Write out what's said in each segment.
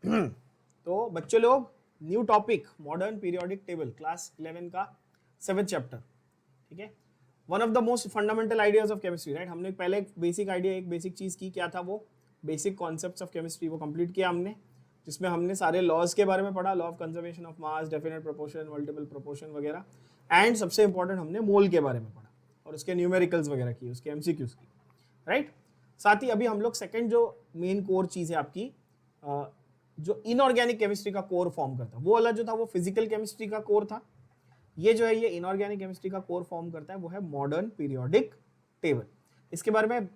तो बच्चे लोग, new topic modern periodic table, class 11 का 7th चैप्टर, ठीक है। One of the most fundamental ideas of chemistry, right. हमने पहले एक बेसिक आइडिया, एक बेसिक चीज की, क्या था वो, बेसिक कॉन्सेप्ट्स ऑफ केमिस्ट्री, वो कंप्लीट किया हमने, जिसमें हमने सारे लॉज के बारे में पढ़ा, law of conservation of mass, definite proportion, multiple proportion वगैरह, एंड सबसे इंपॉर्टेंट हमने मोल के बारे में पढ़ा और उसके न्यूमेरिकल्स वगैरह की, उसके एमसीक्यूज की, राइट। साथ ही अभी हम लोग सेकंड जो मेन कोर चीज है आपकी, जो इनऑर्गेनिक केमिस्ट्री का कोर फॉर्म करता है, वो वाला जो था वो फिजिकल केमिस्ट्री का कोर था, ये जो है ये इनऑर्गेनिक केमिस्ट्री का कोर फॉर्म करता है, वो है मॉडर्न पीरियोडिक टेबल। इसके बारे में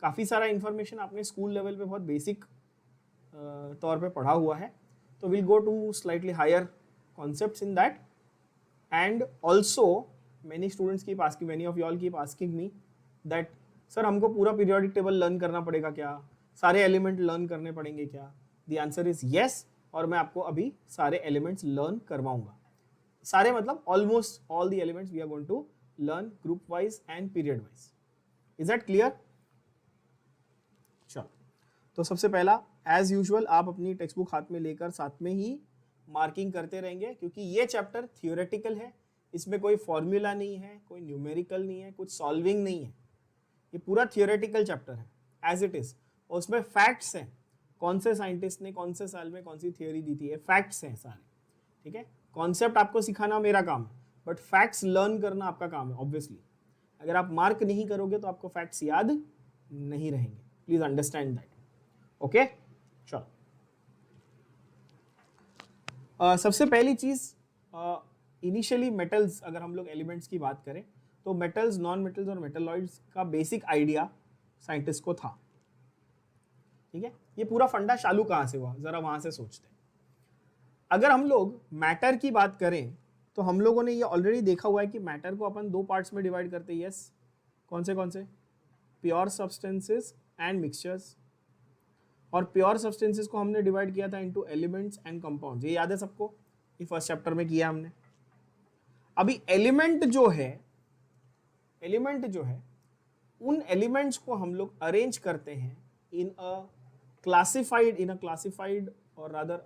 काफ़ी सारा इंफॉर्मेशन आपने स्कूल लेवल पे बहुत बेसिक तौर पे पढ़ा हुआ है, तो will go to slightly higher concepts in that, and also many students keep asking, many of you all keep asking me that sir हमको पूरा पीरियोडिक टेबल लर्न करना पड़ेगा क्या, सारे एलिमेंट लर्न करने पड़ेंगे क्या? द आंसर इज येस, और मैं आपको अभी सारे एलिमेंट्स लर्न करवाऊंगा। सारे मतलब almost all the elements we are going to learn group wise and period wise. Is that clear? चलो, तो सबसे पहला एज यूजुअल आप अपनी टेक्स्ट बुक हाथ में लेकर साथ में ही मार्किंग करते रहेंगे, क्योंकि ये चैप्टर थियोरेटिकल है, इसमें कोई फॉर्मूला नहीं है, कोई न्यूमेरिकल नहीं है, कुछ सॉल्विंग नहीं है, ये पूरा थियोरेटिकल चैप्टर है एज इट इज, और उसमें फैक्ट्स हैं, कौन से साइंटिस्ट ने कौन से साल में कौन सी थियोरी दी थी, ये फैक्ट्स हैं सारे, ठीक है। कॉन्सेप्ट आपको सिखाना मेरा काम है, बट फैक्ट्स लर्न करना आपका काम है। ऑब्वियसली अगर आप मार्क नहीं करोगे तो आपको फैक्ट्स याद नहीं रहेंगे, प्लीज अंडरस्टैंड दैट, ओके। चलो, सबसे पहली चीज, इनिशियली मेटल्स, अगर हम लोग एलिमेंट्स की बात करें तो मेटल्स, नॉन मेटल्स और मेटलॉइड्स का बेसिक आइडिया साइंटिस्ट को था, ठीक है। ये पूरा फंडा चालू कहां से हुआ, जरा वहां से सोचते हैं। अगर हम लोग मैटर की बात करें तो हम लोगों ने ये ऑलरेडी देखा हुआ है कि मैटर को अपन दो पार्ट्स में डिवाइड करते हैं, यस। कौन से? Pure substances and mixtures. और प्योर सब्सटेंसेस को हमने डिवाइड किया था इनटू एलिमेंट्स एंड कंपाउंड्स, ये याद है सबको, ये फर्स्ट चैप्टर में किया हमने। अभी एलिमेंट जो है उन एलिमेंट्स को हम लोग अरेंज करते हैं इन अ क्लासिफाइड और rather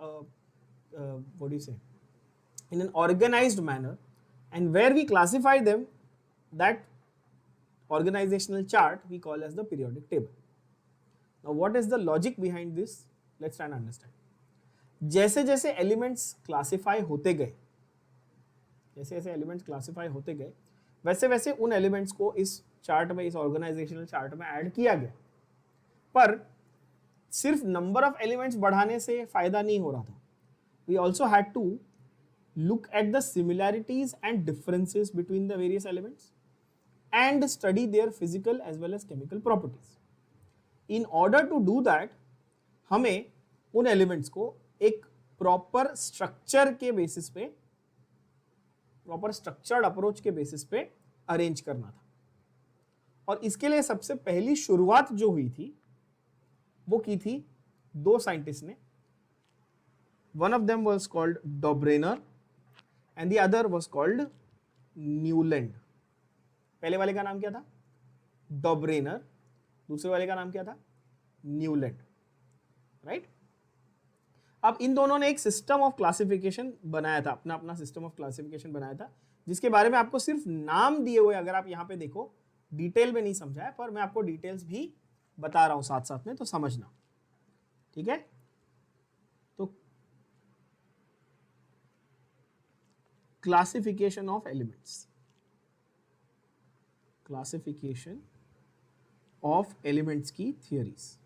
what do you say, in an organized manner, and where we classify them, that organizational chart we call as the periodic table. Now what is the logic behind this? Let's try and understand. जैसे जैसे elements classify होते गए, वैसे वैसे उन elements को इस chart में, इस ऑर्गेनाइजेशनल चार्ट में ऐड किया गया, पर सिर्फ नंबर ऑफ एलिमेंट्स बढ़ाने से फायदा नहीं हो रहा था, we also had to look at the similarities and differences between the various elements and study their physical as well as chemical properties. In order to do that, हमें उन elements को एक प्रॉपर स्ट्रक्चर के basis पे, proper structured approach के basis पे arrange करना था। और इसके लिए सबसे पहली शुरुआत जो हुई थी वो की थी दो साइंटिस्ट ने। One of them was called Dobreiner and the other was called Newland. पहले वाले का नाम क्या था? Dobreiner, दूसरे वाले का नाम क्या था? Newland, right? अब इन दोनों ने एक सिस्टम ऑफ क्लासिफिकेशन बनाया था, अपना अपना सिस्टम ऑफ क्लासिफिकेशन बनाया था, जिसके बारे में आपको सिर्फ नाम दिए हुए, अगर आप यहाँ पे देखो, डिटेल में नहीं समझा है, पर मैं आपको डिटेल्स भी बता रहा हूँ साथ साथ में, तो समझना, ठीक है। क्लासिफिकेशन ऑफ एलिमेंट्स, की थियरीज,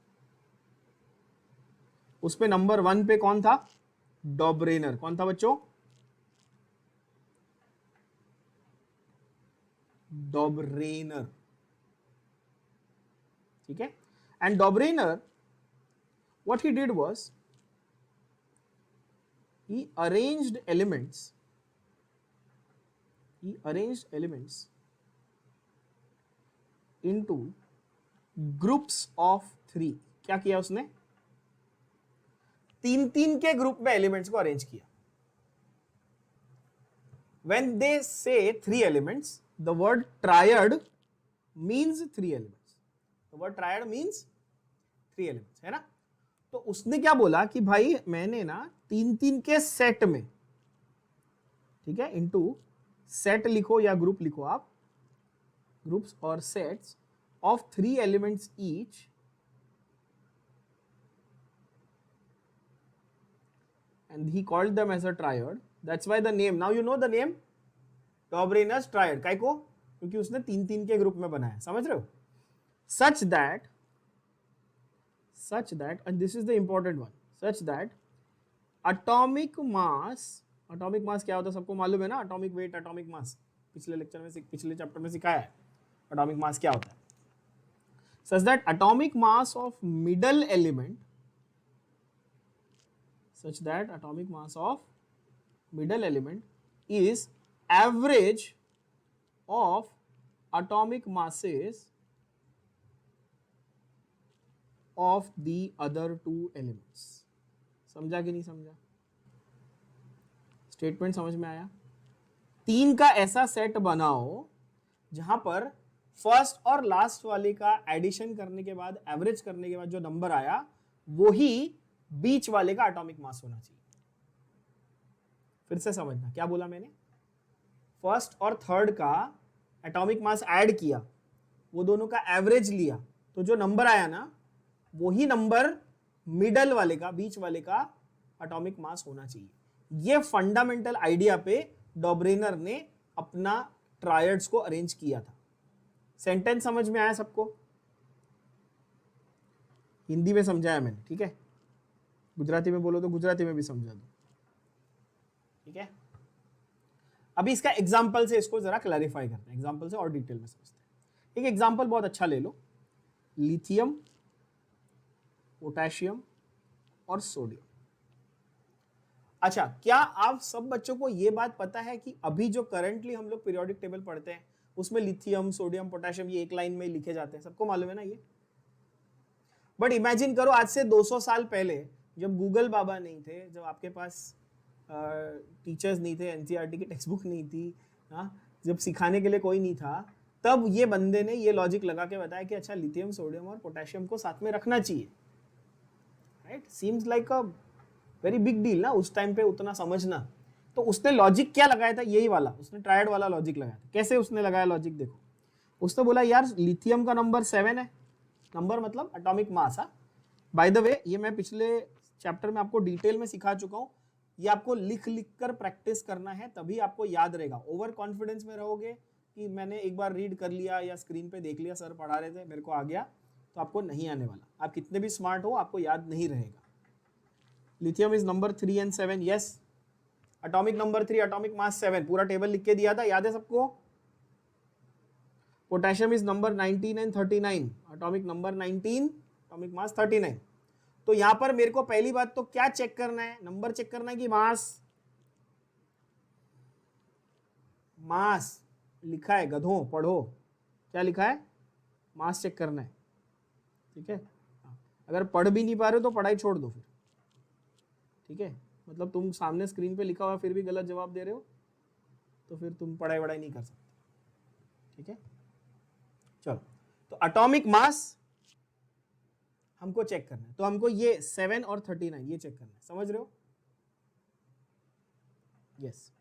उसमें नंबर 1 पे कौन था? डॉब्रेनर। कौन था बच्चों? डॉब्रेनर, ठीक है। And डॉब्रेनर, what he did was, he arranged elements into groups of 3। क्या किया उसने? 3-3 के ग्रुप में एलिमेंट्स को अरेंज किया। When they say 3 elements, the word triad means 3 elements. The word triad means 3 elements, है ना? तो तो उसने क्या बोला कि भाई मैंने ना 3-3 के सेट में, ठीक है, इनटू सेट लिखो या ग्रुप लिखो आप, ग्रुप्स और sets of 3 elements each, and he called them as a triad. That's why the name, now you know the name Dobrynin's triad. काय को? क्योंकि उसने 3-3 के ग्रुप में बनाया, समझ रहे हो? such that and this is the important one, such that atomic mass क्या होता है सबको मालूम है ना, atomic weight, atomic mass, पिछले लेक्चर में, पिछले चैप्टर में सिखाया है atomic mass क्या होता है. such that atomic mass of middle element is average of atomic masses of the other two elements. समझा कि नहीं समझा? स्टेटमेंट समझ में आया? 3 का ऐसा सेट बनाओ जहां पर फर्स्ट और लास्ट वाले का एडिशन करने के बाद, एवरेज करने के बाद जो नंबर आया वो ही बीच वाले का एटॉमिक मास होना चाहिए. फिर से समझना क्या बोला मैंने. फर्स्ट और थर्ड का एटॉमिक मास ऐड किया, वो दोनों का एवरेज लिया, तो जो नंबर आया ना वही नंबर मिडल वाले का, बीच वाले का एटॉमिक मास होना चाहिए. ये फंडामेंटल आइडिया पे डॉब्रेनर ने अपना ट्रायड्स को अरेंज किया था. सेंटेंस समझ में आया सबको? हिंदी में समझाया मैंने, ठीक है. गुजराती में बोलो तो गुजराती में भी समझा दो, ठीक है. अभी इसका एग्जाम्पल से इसको जरा क्लैरिफाई करते हैं, एग्जाम्पल से और डिटेल में समझते हैं. एक एग्जाम्पल बहुत अच्छा ले लो, लिथियम, पोटेशियम और सोडियम. अच्छा, क्या आप सब बच्चों को यह बात पता है कि अभी जो करंटली हम लोग पीरियोडिक टेबल पढ़ते हैं उसमें लिथियम, सोडियम, पोटेशियम ये एक लाइन में लिखे जाते हैं, सबको मालूम है ना ये. बट इमेजिन करो आज से 200 साल पहले, जब गूगल बाबा नहीं थे, जब आपके पास टीचर्स नहीं थे, एनसीईआरटी की टेक्स्ट बुक नहीं थी, जब सिखाने के लिए कोई नहीं था, तब ये बंदे ने ये लॉजिक लगा के बताया कि अच्छा लिथियम, सोडियम और पोटेशियम को साथ में रखना चाहिए. Right, seems like a very big deal ना उस टाइम पे उतना समझना. तो उसने लॉजिक क्या लगाया था, यही वाला, उसने ट्रायड वाला लॉजिक लगाया था. कैसे उसने लगाया लॉजिक देखो. उसने बोला यार लिथियम का नंबर 7 है, नंबर मतलब atomic mass. By the way ये मैं पिछले चैप्टर में आपको डिटेल में सिखा चुका हूं, ये आपको लिख लिख कर प्रैक्टिस करना है, तभी आपको याद रहेगा. ओवर कॉन्फिडेंस में रहोगे कि मैंने एक बार रीड कर लिया या स्क्रीन पे देख लिया, सर पढ़ा रहे थे मेरे को आ गया, तो आपको नहीं आने वाला. आप कितने भी स्मार्ट हो आपको याद नहीं रहेगा. Lithium is number 3 and 7, yes. Atomic number 3, atomic mass 7, पूरा टेबल लिख के दिया था, याद है सबको. Potassium is number 19 and 39, atomic number 19, atomic mass 39. तो यहां पर मेरे को पहली बात तो क्या चेक करना है, नंबर चेक करना है कि मास. मास लिखा है, गधों पढ़ो क्या लिखा है, मास चेक करना है, ठीक है. अगर पढ़ भी नहीं पा रहे हो तो पढ़ाई छोड़ दो फिर, ठीक है. मतलब तुम सामने स्क्रीन पे लिखा हुआ फिर भी गलत जवाब दे रहे हो तो फिर तुम पढ़ाई वढ़ाई नहीं कर सकते, ठीक है. चलो, तो एटॉमिक मास हमको चेक करना है, तो हमको ये 7 और 39 ये चेक करना है, समझ रहे हो. यस.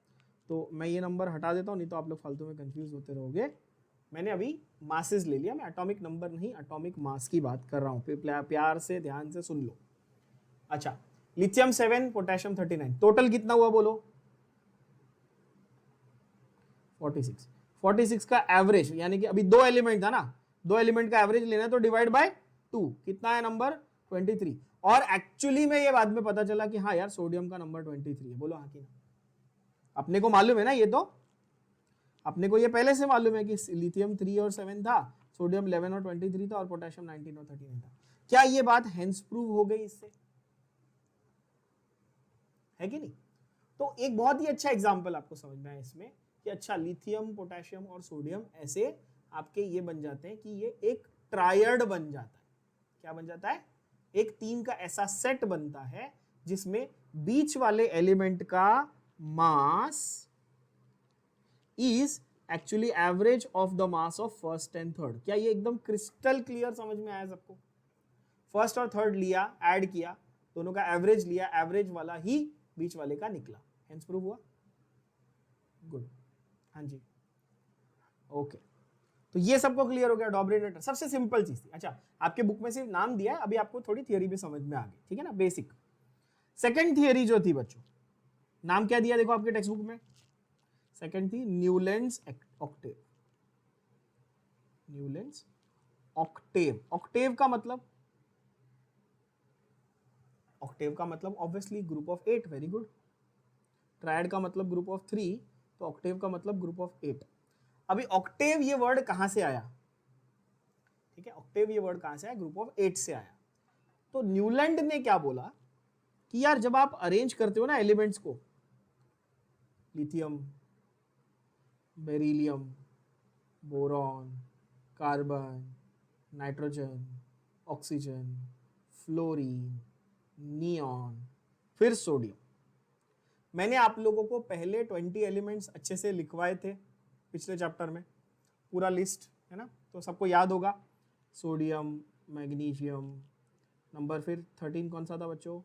तो मैं ये नंबर हटा देता हूं, नहीं तो आप लोग फालतू में कंफ्यूज होते रहोगे. मैंने अभी मासेस ले लिया, मैं एटॉमिक नंबर नहीं एटॉमिक मास की बात कर रहा हूं. प्यार से ध्यान से सुन लो. अच्छा, लिथियम 7, पोटेशियम 39, टोटल कितना हुआ बोलो. 46. 46 का एवरेज, यानी कि अभी 2 एलिमेंट था ना, 2 एलिमेंट का एवरेज लेना है तो डिवाइड बाय 2, कितना है नंबर 23. और एक्चुअली में ये बाद में पता चला कि हाँ यार सोडियम का नंबर 23 है. बोलो हाँ कि ना. अपने को मालूम है ना, ये तो अपने को ये पहले से मालूम है कि लिथियम 3 और 7 था, सोडियम 11 और 23 था और पोटेशियम 19 और 39 था. क्या ये बात हेंस प्रूव हो गई इससे, है कि नहीं. तो एक बहुत ही अच्छा एग्जांपल आपको समझ में आया इसमें कि अच्छा लिथियम, पोटेशियम और सोडियम ऐसे आपके ये बन जाते हैं कि ये एक ट्रायड बन जाता है. क्या बन जाता है, एक 3 का ऐसा सेट बनता है जिसमें बीच वाले एलिमेंट का mass is actually average of the mass of first and third. क्या ये एकदम क्रिस्टल क्लियर समझ में आया सबको. फर्स्ट और थर्ड लिया, ऐड किया, दोनों का एवरेज लिया, एवरेज वाला ही बीच वाले का निकला, हेंस प्रूव हुआ। गुड, हाँ जी, ओके। तो ये सबको क्लियर हो गया, डॉबरेटर सबसे सिंपल चीज थी। अच्छा, आपके बुक में सिर्फ नाम दिया है, अभी आपको थोड़ी थियरी भी समझ में आ गई, ठीक है ना, बेसिक। सेकंड थियरी जो थी बच्चों, नाम क्या दिया देखो आपके टेक्स्ट बुक में, सेकंड थी Newlands Octave. Newlands Octave, Octave का मतलब, ऑक्टेव का मतलब obviously group of 8, very good. Triad का मतलब ग्रुप ऑफ 3, तो ऑक्टेव का मतलब ग्रुप ऑफ 8। अभी ऑक्टेव ये वर्ड कहां से आया, ठीक है, ऑक्टेव ये वर्ड कहां से आया, ग्रुप ऑफ 8 से आया। तो न्यूलैंड ने क्या बोला कि यार जब आप अरेंज करते हो ना एलिमेंट्स को, lithium, beryllium, boron, carbon, nitrogen, oxygen, fluorine, neon, फिर सोडियम। मैंने आप लोगों को पहले 20 एलिमेंट्स अच्छे से लिखवाए थे पिछले चैप्टर में, पूरा लिस्ट है ना, तो सबको याद होगा। सोडियम, मैग्नीशियम, नंबर फिर 13 कौन सा था बच्चों,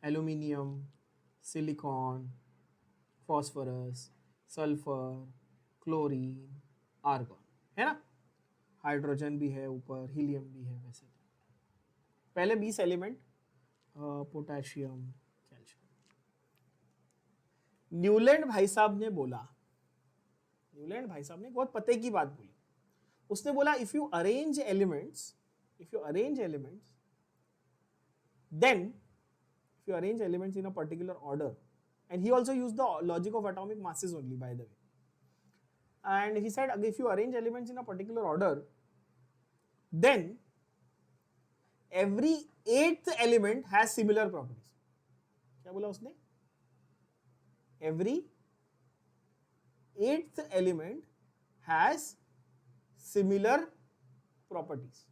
aluminium, silicon, phosphorus, sulphur, chlorine, argon, है ना, हाइड्रोजन भी है ऊपर, हीलियम भी है। वैसे पहले 20 एलिमेंट, पोटेशियम, कैल्शियम। न्यूलैंड भाई साहब ने बोला, न्यूलैंड भाई साहब ने बहुत पते की बात बोली। उसने बोला if you arrange elements, then if you arrange elements in a particular order, and he also used the logic of atomic masses only, by the way, and he said if you arrange elements in a particular order, then every 8th element has similar properties. क्या बोला उसने, every 8th element has similar properties,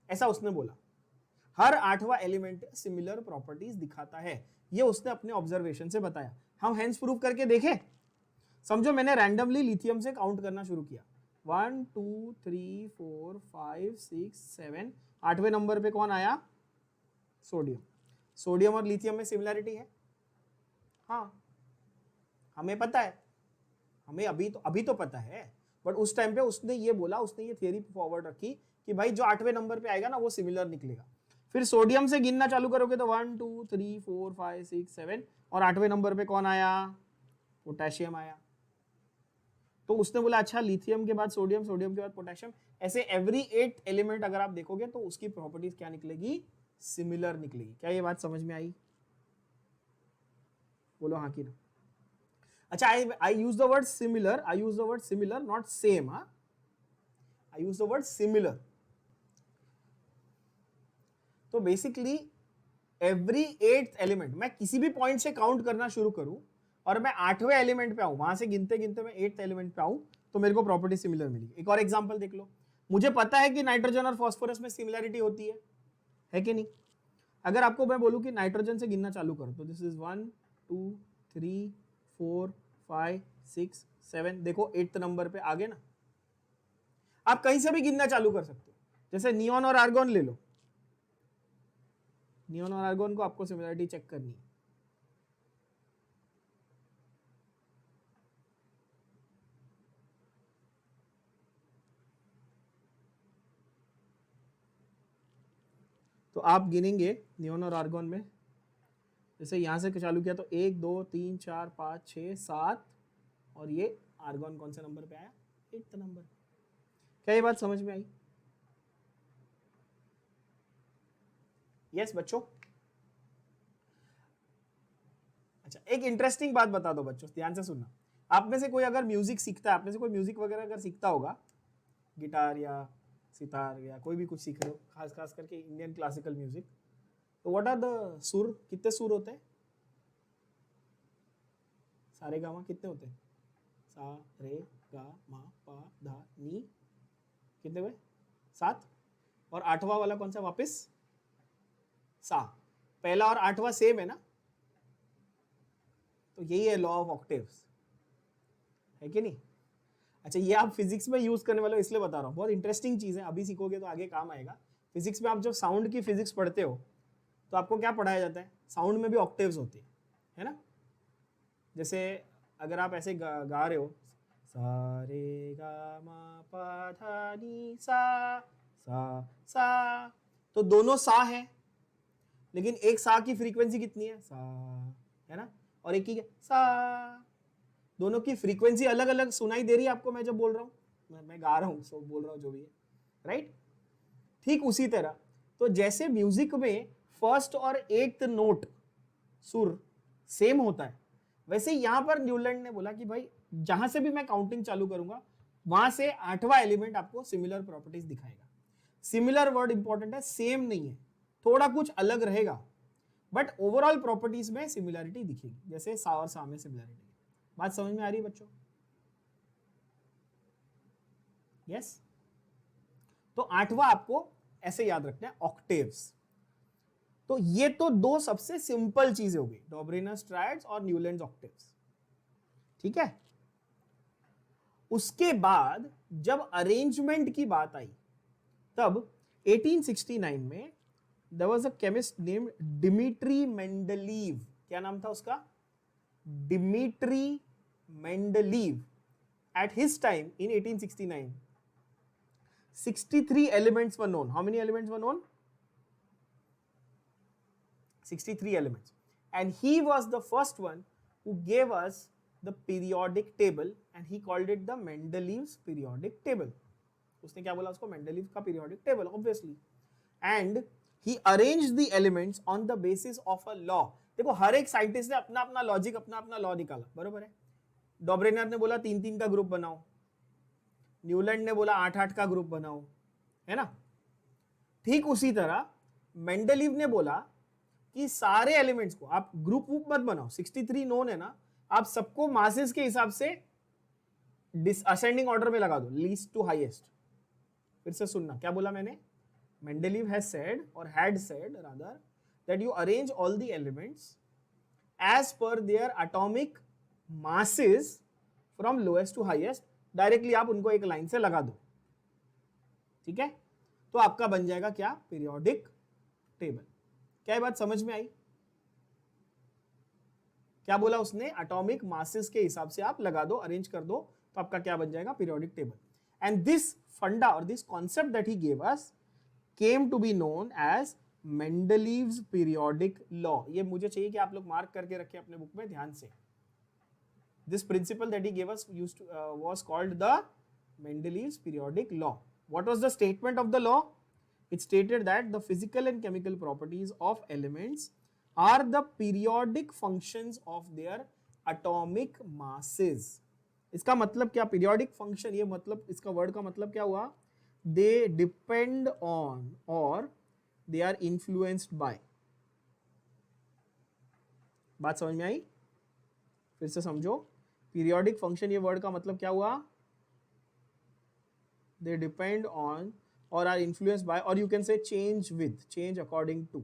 ऐसा उसने बोला। हर 8वां element similar properties दिखाता है, ये उसने अपने ऑब्जर्वेशन से बताया। हम हेंस प्रूव करके देखें। समझो मैंने रैंडमली लिथियम से काउंट करना शुरू किया, 1 2 3 4 5 6 7, 8वें नंबर पे कौन आया, सोडियम। सोडियम और लिथियम में सिमिलरिटी है, हाँ हमें पता है, हमें अभी तो पता है, बट उस टाइम पे उसने ये बोला, उसने ये थियरी फॉरवर्ड रखी कि भाई जो 8वें नंबर पे आएगा ना वो सिमिलर निकलेगा। फिर सोडियम से गिनना चालू करोगे तो 1 2 3 4 5 6 7, और 8वें नंबर पे कौन आया, पोटेशियम आया। तो उसने बोला अच्छा लिथियम के बाद सोडियम, सोडियम के बाद पोटेशियम, ऐसे एवरी 8 एलिमेंट अगर आप देखोगे तो उसकी प्रॉपर्टीज क्या निकलेगी, सिमिलर निकलेगी। क्या ये बात समझ में आई, बोलो हाँ कि ना। अच्छा, I use the word similar, not same, huh? I use the word similar. तो बेसिकली एवरी 8th एलिमेंट, मैं किसी भी पॉइंट से काउंट करना शुरू करूं और मैं 8वें एलिमेंट पे आऊं, वहां से गिनते गिनते मैं 8th एलिमेंट पे आऊं, तो मेरे को प्रॉपर्टी सिमिलर मिली। एक और एग्जांपल देख लो, मुझे पता है कि नाइट्रोजन और फास्फोरस में सिमिलरिटी होती है कि नहीं। अगर आपको मैं बोलूं कि नाइट्रोजन से गिनना चालू करो तो दिस इज 1 2 3 4 5 6 7, देखो 8th नंबर पे आ गए ना। आप कहीं से भी गिनना चालू कर सकते हो, जैसे नियॉन और आर्गन ले लो, नियॉन और आर्गन को आपको सिमिलरिटी चेक करनी है। तो आप गिनेंगे नियॉन और आर्गन में, जैसे यहां से चालू किया तो 1 2 3 4 5 6 7, और ये आर्गन कौन से नंबर पे आया, 8th नंबर। क्या ये बात समझ में आई, यस बच्चों। अच्छा, एक इंटरेस्टिंग बात बता दो बच्चों, ध्यान से सुनना। आप में से कोई अगर म्यूजिक सीखता है, आप में से कोई म्यूजिक वगैरह अगर सीखता होगा, गिटार या सितार या कोई भी कुछ सीख रहे हो, खास खास करके इंडियन क्लासिकल म्यूजिक, तो व्हाट आर द सुर, कितने सुर होते हैं, सारे गामा कितने होते हैं, सा रे गा मा पा धा नी, कितने हुए, 7, और 8वां वाला कौन सा वापस, सा। पहला और 8वां सेम है ना, तो यही है लॉ ऑफ ऑक्टेव्स, है कि नहीं। अच्छा, ये आप फिजिक्स में यूज करने वाले हो इसलिए बता रहा हूँ, बहुत इंटरेस्टिंग चीज है, अभी सीखोगे तो आगे काम आएगा। फिजिक्स में आप जब साउंड की फिजिक्स पढ़ते हो तो आपको क्या पढ़ाया जाता है, साउंड में भी ऑक्टेव्स होते हैं, है ना। जैसे अगर आप ऐसे गा रहे हो, सा रे गा मा पा धा नी सा, तो दोनों सा है, लेकिन एक सा की फ्रीक्वेंसी कितनी है, सा, है ना, और एक की सा, दोनों की फ्रीक्वेंसी अलग अलग सुनाई दे रही है आपको। मैं जब बोल रहा हूँ, मैं गा रहा हूँ, सो बोल रहा हूँ जो भी है, राइट। ठीक उसी तरह, तो जैसे म्यूजिक में फर्स्ट और एट्थ नोट सुर सेम होता है, वैसे यहां पर न्यूलैंड ने बोला कि भाई जहां से भी मैं काउंटिंग चालू करूंगा वहां से आठवां एलिमेंट आपको सिमिलर प्रॉपर्टीज दिखाएगा। सिमिलर वर्ड इंपॉर्टेंट है, सेम नहीं है, थोड़ा कुछ अलग रहेगा, बट ओवरऑल प्रॉपर्टीज में सिमिलरिटी दिखेगी, जैसे सा और सा में सिमिलरिटी। बात समझ में आ रही है बच्चों? यस। तो आठवां आपको ऐसे याद रखना है, ऑक्टेव्स। तो ये तो दो सबसे सिंपल चीजें हो गई, डॉबरेनर्स ट्रायड्स और न्यूलैंड्स ऑक्टेव्स, ठीक है। उसके बाद जब अरेंजमेंट की बात आई, तब 1869 में there was a chemist named Dmitry Mendeleev. क्या नाम था उसका? Dmitry Mendeleev. At his time in 1869, 63 elements were known. How many elements were known? 63 elements. And he was the first one who gave us the periodic table, and he called it the Mendeleev's periodic table. उसने क्या बोला उसको? Mendeleev का periodic table, obviously. And he arranged the elements on the basis of a law. देखो, हर एक scientist ने अपना अपना लॉजिक, अपना अपना लॉ निकाला, बरोबर है। डॉबरेनर ने बोला 3-3 का ग्रुप बनाओ, न्यूलैंड ने बोला 8-8 का ग्रुप बनाओ, है ना। ठीक उसी तरह मेंडलीव ने बोला कि सारे एलिमेंट्स को आप ग्रुप वूप मत बनाओ, 63 नोन है ना, आप सबको मासेस के हिसाब से असेंडिंग ऑर्डर में लगा दो, लीस्ट टू हाईएस्ट। फिर से सुनना, क्या बोला मैंने? Mendeleev has said, or had said rather, that you arrange all the elements as per their atomic masses from lowest to highest. Directly आप उनको एक लाइन से लगा दो, ठीक है। तो आपका बन जाएगा क्या? Periodic table. क्या ये बात समझ में आई? क्या बोला उसने? एटॉमिक मासेस के हिसाब से आप लगा दो, अरेंज कर दो, तो आपका क्या बन जाएगा? Periodic table. And this funda or this concept that he gave us came to be known as Mendeleev's periodic law. ये मुझे चाहिए कि आप लोग मार्क करके रखें अपने बुक में ध्यान से। This principle that he gave us was called the Mendeleev's periodic law. What was the statement of the law? It stated that the physical and chemical properties of elements are the periodic functions of their atomic masses. इसका मतलब क्या? periodic function, ये मतलब इसका word का मतलब क्या हुआ? They depend on or they are influenced by. बात समझ में आई? फिर से समझो, पीरियोडिक फंक्शन, ये वर्ड का मतलब क्या हुआ? They depend on or are influenced by, or you can say change with, change according to.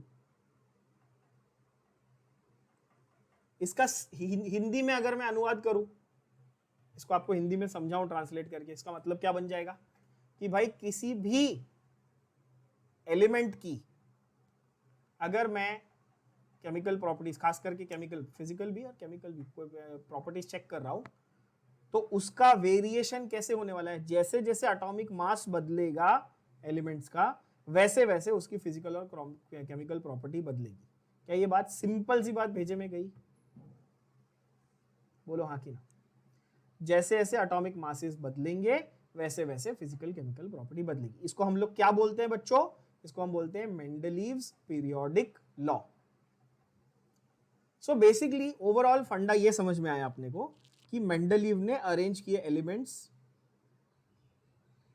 इसका हिंदी में अगर मैं अनुवाद करूं, इसको आपको हिंदी में समझाऊं ट्रांसलेट करके, इसका मतलब क्या बन जाएगा कि भाई किसी भी एलिमेंट की अगर मैं केमिकल प्रॉपर्टीज, खास करके केमिकल, फिजिकल भी और केमिकल भी, कोई प्रॉपर्टीज चेक कर रहा हूं, तो उसका वेरिएशन कैसे होने वाला है? जैसे जैसे एटॉमिक मास बदलेगा एलिमेंट्स का, वैसे वैसे उसकी फिजिकल और केमिकल प्रॉपर्टी बदलेगी। क्या ये बात सिंपल सी बात भेजे में गई? बोलो हाँ कि ना। जैसे जैसे एटॉमिक मासेस बदलेंगे वैसे वैसे फिजिकल केमिकल प्रॉपर्टी बदलेगी। इसको हम लोग क्या बोलते हैं बच्चों? इसको हम बोलते हैं Mendeleev's periodic law. So basically overall फंडा ये समझ में आया अपने को कि मेंडलीव ने अरेंज किए elements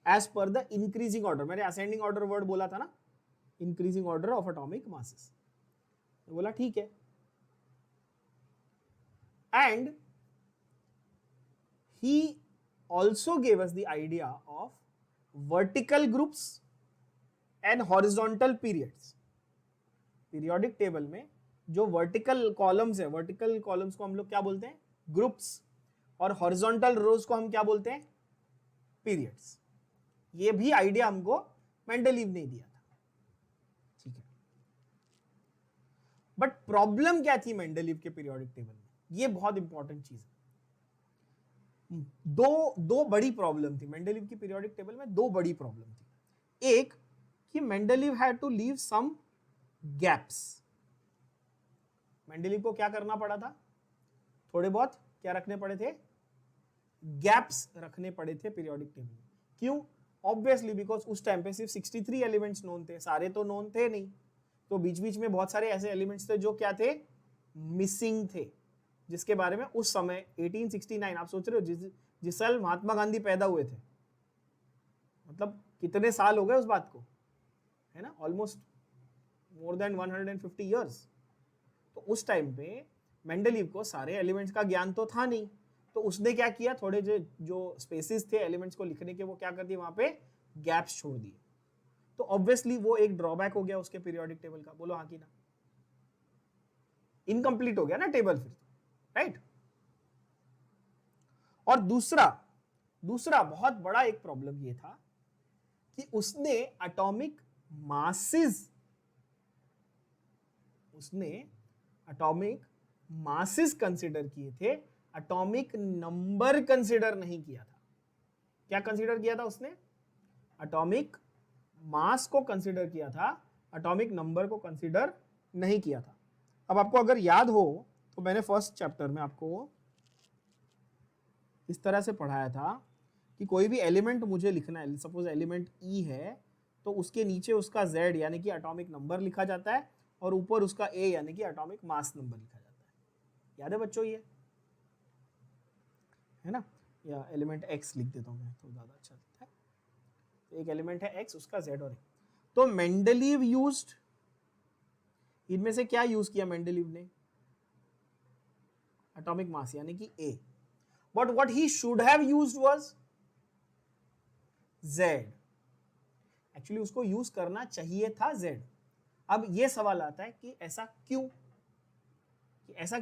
as per the increasing order. मैंने असेंडिंग ऑर्डर वर्ड बोला था ना, increasing order of atomic masses. बोला ठीक है। And he also gave us the idea of vertical groups and horizontal periods. Periodic table में जो वर्टिकल कॉलम्स है, वर्टिकल कॉलम्स को हम लोग क्या बोलते हैं? ग्रुप्स, और हॉरिजॉन्टल रोज को हम क्या बोलते हैं? पीरियड्स। ये भी आइडिया हमको मेंडलीव ने दिया था, ठीक है। बट प्रॉब्लम क्या थी मेंडलीव के पीरियोडिक टेबल में, ये बहुत इंपॉर्टेंट चीज है। दो बड़ी प्रॉब्लम थी मेंडलीव की पीरियोडिक टेबल में, दो बड़ी प्रॉब्लम थी। एक कि Mendeleev had to leave some gaps. Mendeleev को क्या करना पड़ा था, थोड़े बहुत क्या रखने पड़े थे, गैप्स रखने पड़े थे पीरियोडिक टेबल में। क्यों? ऑब्वियसली बिकॉज उस टाइम पे सिर्फ 63 एलिमेंट्स नोन थे, सारे तो नोन थे नहीं, तो बीच बीच में बहुत सारे ऐसे एलिमेंट्स थे जो क्या थे, मिसिंग थे, जिसके बारे में उस समय 1869, आप सोच रहे हो जिस साल महात्मा गांधी पैदा हुए थे, मतलब कितने साल हो गए उस बात को, है ना, ऑलमोस्ट मोर देन 150 इयर्स। तो उस टाइम पे मेंडलीव को सारे एलिमेंट्स का ज्ञान तो था नहीं, तो उसने क्या किया, थोड़े जो स्पेसेस थे एलिमेंट्स को लिखने के, वो क्या कर दिए, वहां पे गैप्स छोड़ दिए। तो ऑब्वियसली वो एक ड्रॉबैक हो गया उसके पीरियोडिक टेबल का, बोलो हाँ कि ना, इनकम्प्लीट हो गया ना टेबल फिर, राइट। और दूसरा बहुत बड़ा एक प्रॉब्लम ये था कि उसने एटॉमिक मासेस कंसीडर किए थे, एटॉमिक नंबर कंसीडर नहीं किया था। क्या कंसीडर किया था उसने, एटॉमिक मास को कंसीडर किया था, एटॉमिक नंबर को कंसीडर नहीं किया था। अब आपको अगर याद हो तो मैंने फर्स्ट चैप्टर में आपको इस तरह से पढ़ाया था कि कोई भी एलिमेंट मुझे लिखना है, सपोज एलिमेंट ई है, तो उसके नीचे उसका z यानी कि एटॉमिक नंबर लिखा जाता है, और ऊपर उसका a यानी कि एटॉमिक मास नंबर लिखा जाता है। याद है बच्चों ये, है ना, या एलिमेंट x लिख देता हूं मैं तो ज्यादा अच्छा लगता है। एक एलिमेंट है x, उसका z और a। तो मेंडलीव यूज्ड, इनमें से क्या यूज किया मेंडलीव ने, एटॉमिक मास यानी कि a, but what he should have used was z। Actually उसको यूज करना चाहिए था z। अब ये सवाल आता है कि ऐसा क्यों,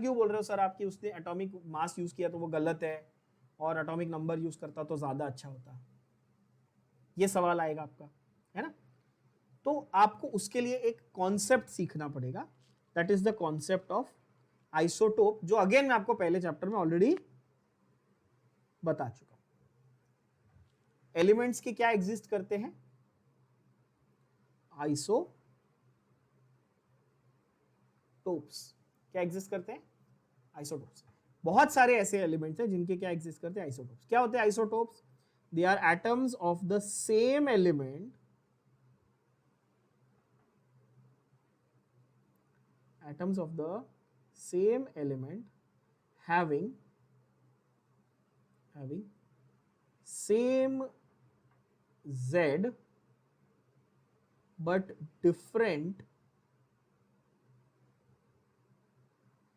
बोल रहे हो सर आप कि उसने एटॉमिक मास यूज किया तो वो गलत है, और एटॉमिक नंबर यूज करता तो ज्यादा अच्छा होता, ये सवाल आएगा आपका, है ना। तो आपको उसके लिए एक कॉन्सेप्ट सीखना पड़ेगा, that is the concept of isotope, जो अगेन मैं आपको पहले चैप्टर में ऑलरेडी बता चुका हूं। एलिमेंट्स के क्या एग्जिस्ट करते हैं, आइसोटोप्स, क्या एग्जिस्ट करते हैं, आइसोटोप्स। बहुत सारे ऐसे एलिमेंट्स हैं जिनके क्या एग्जिस्ट करते हैं, आइसोटोप्स। क्या होते हैं isotopes, they are atoms of the same element, atoms of the same element having same Z but different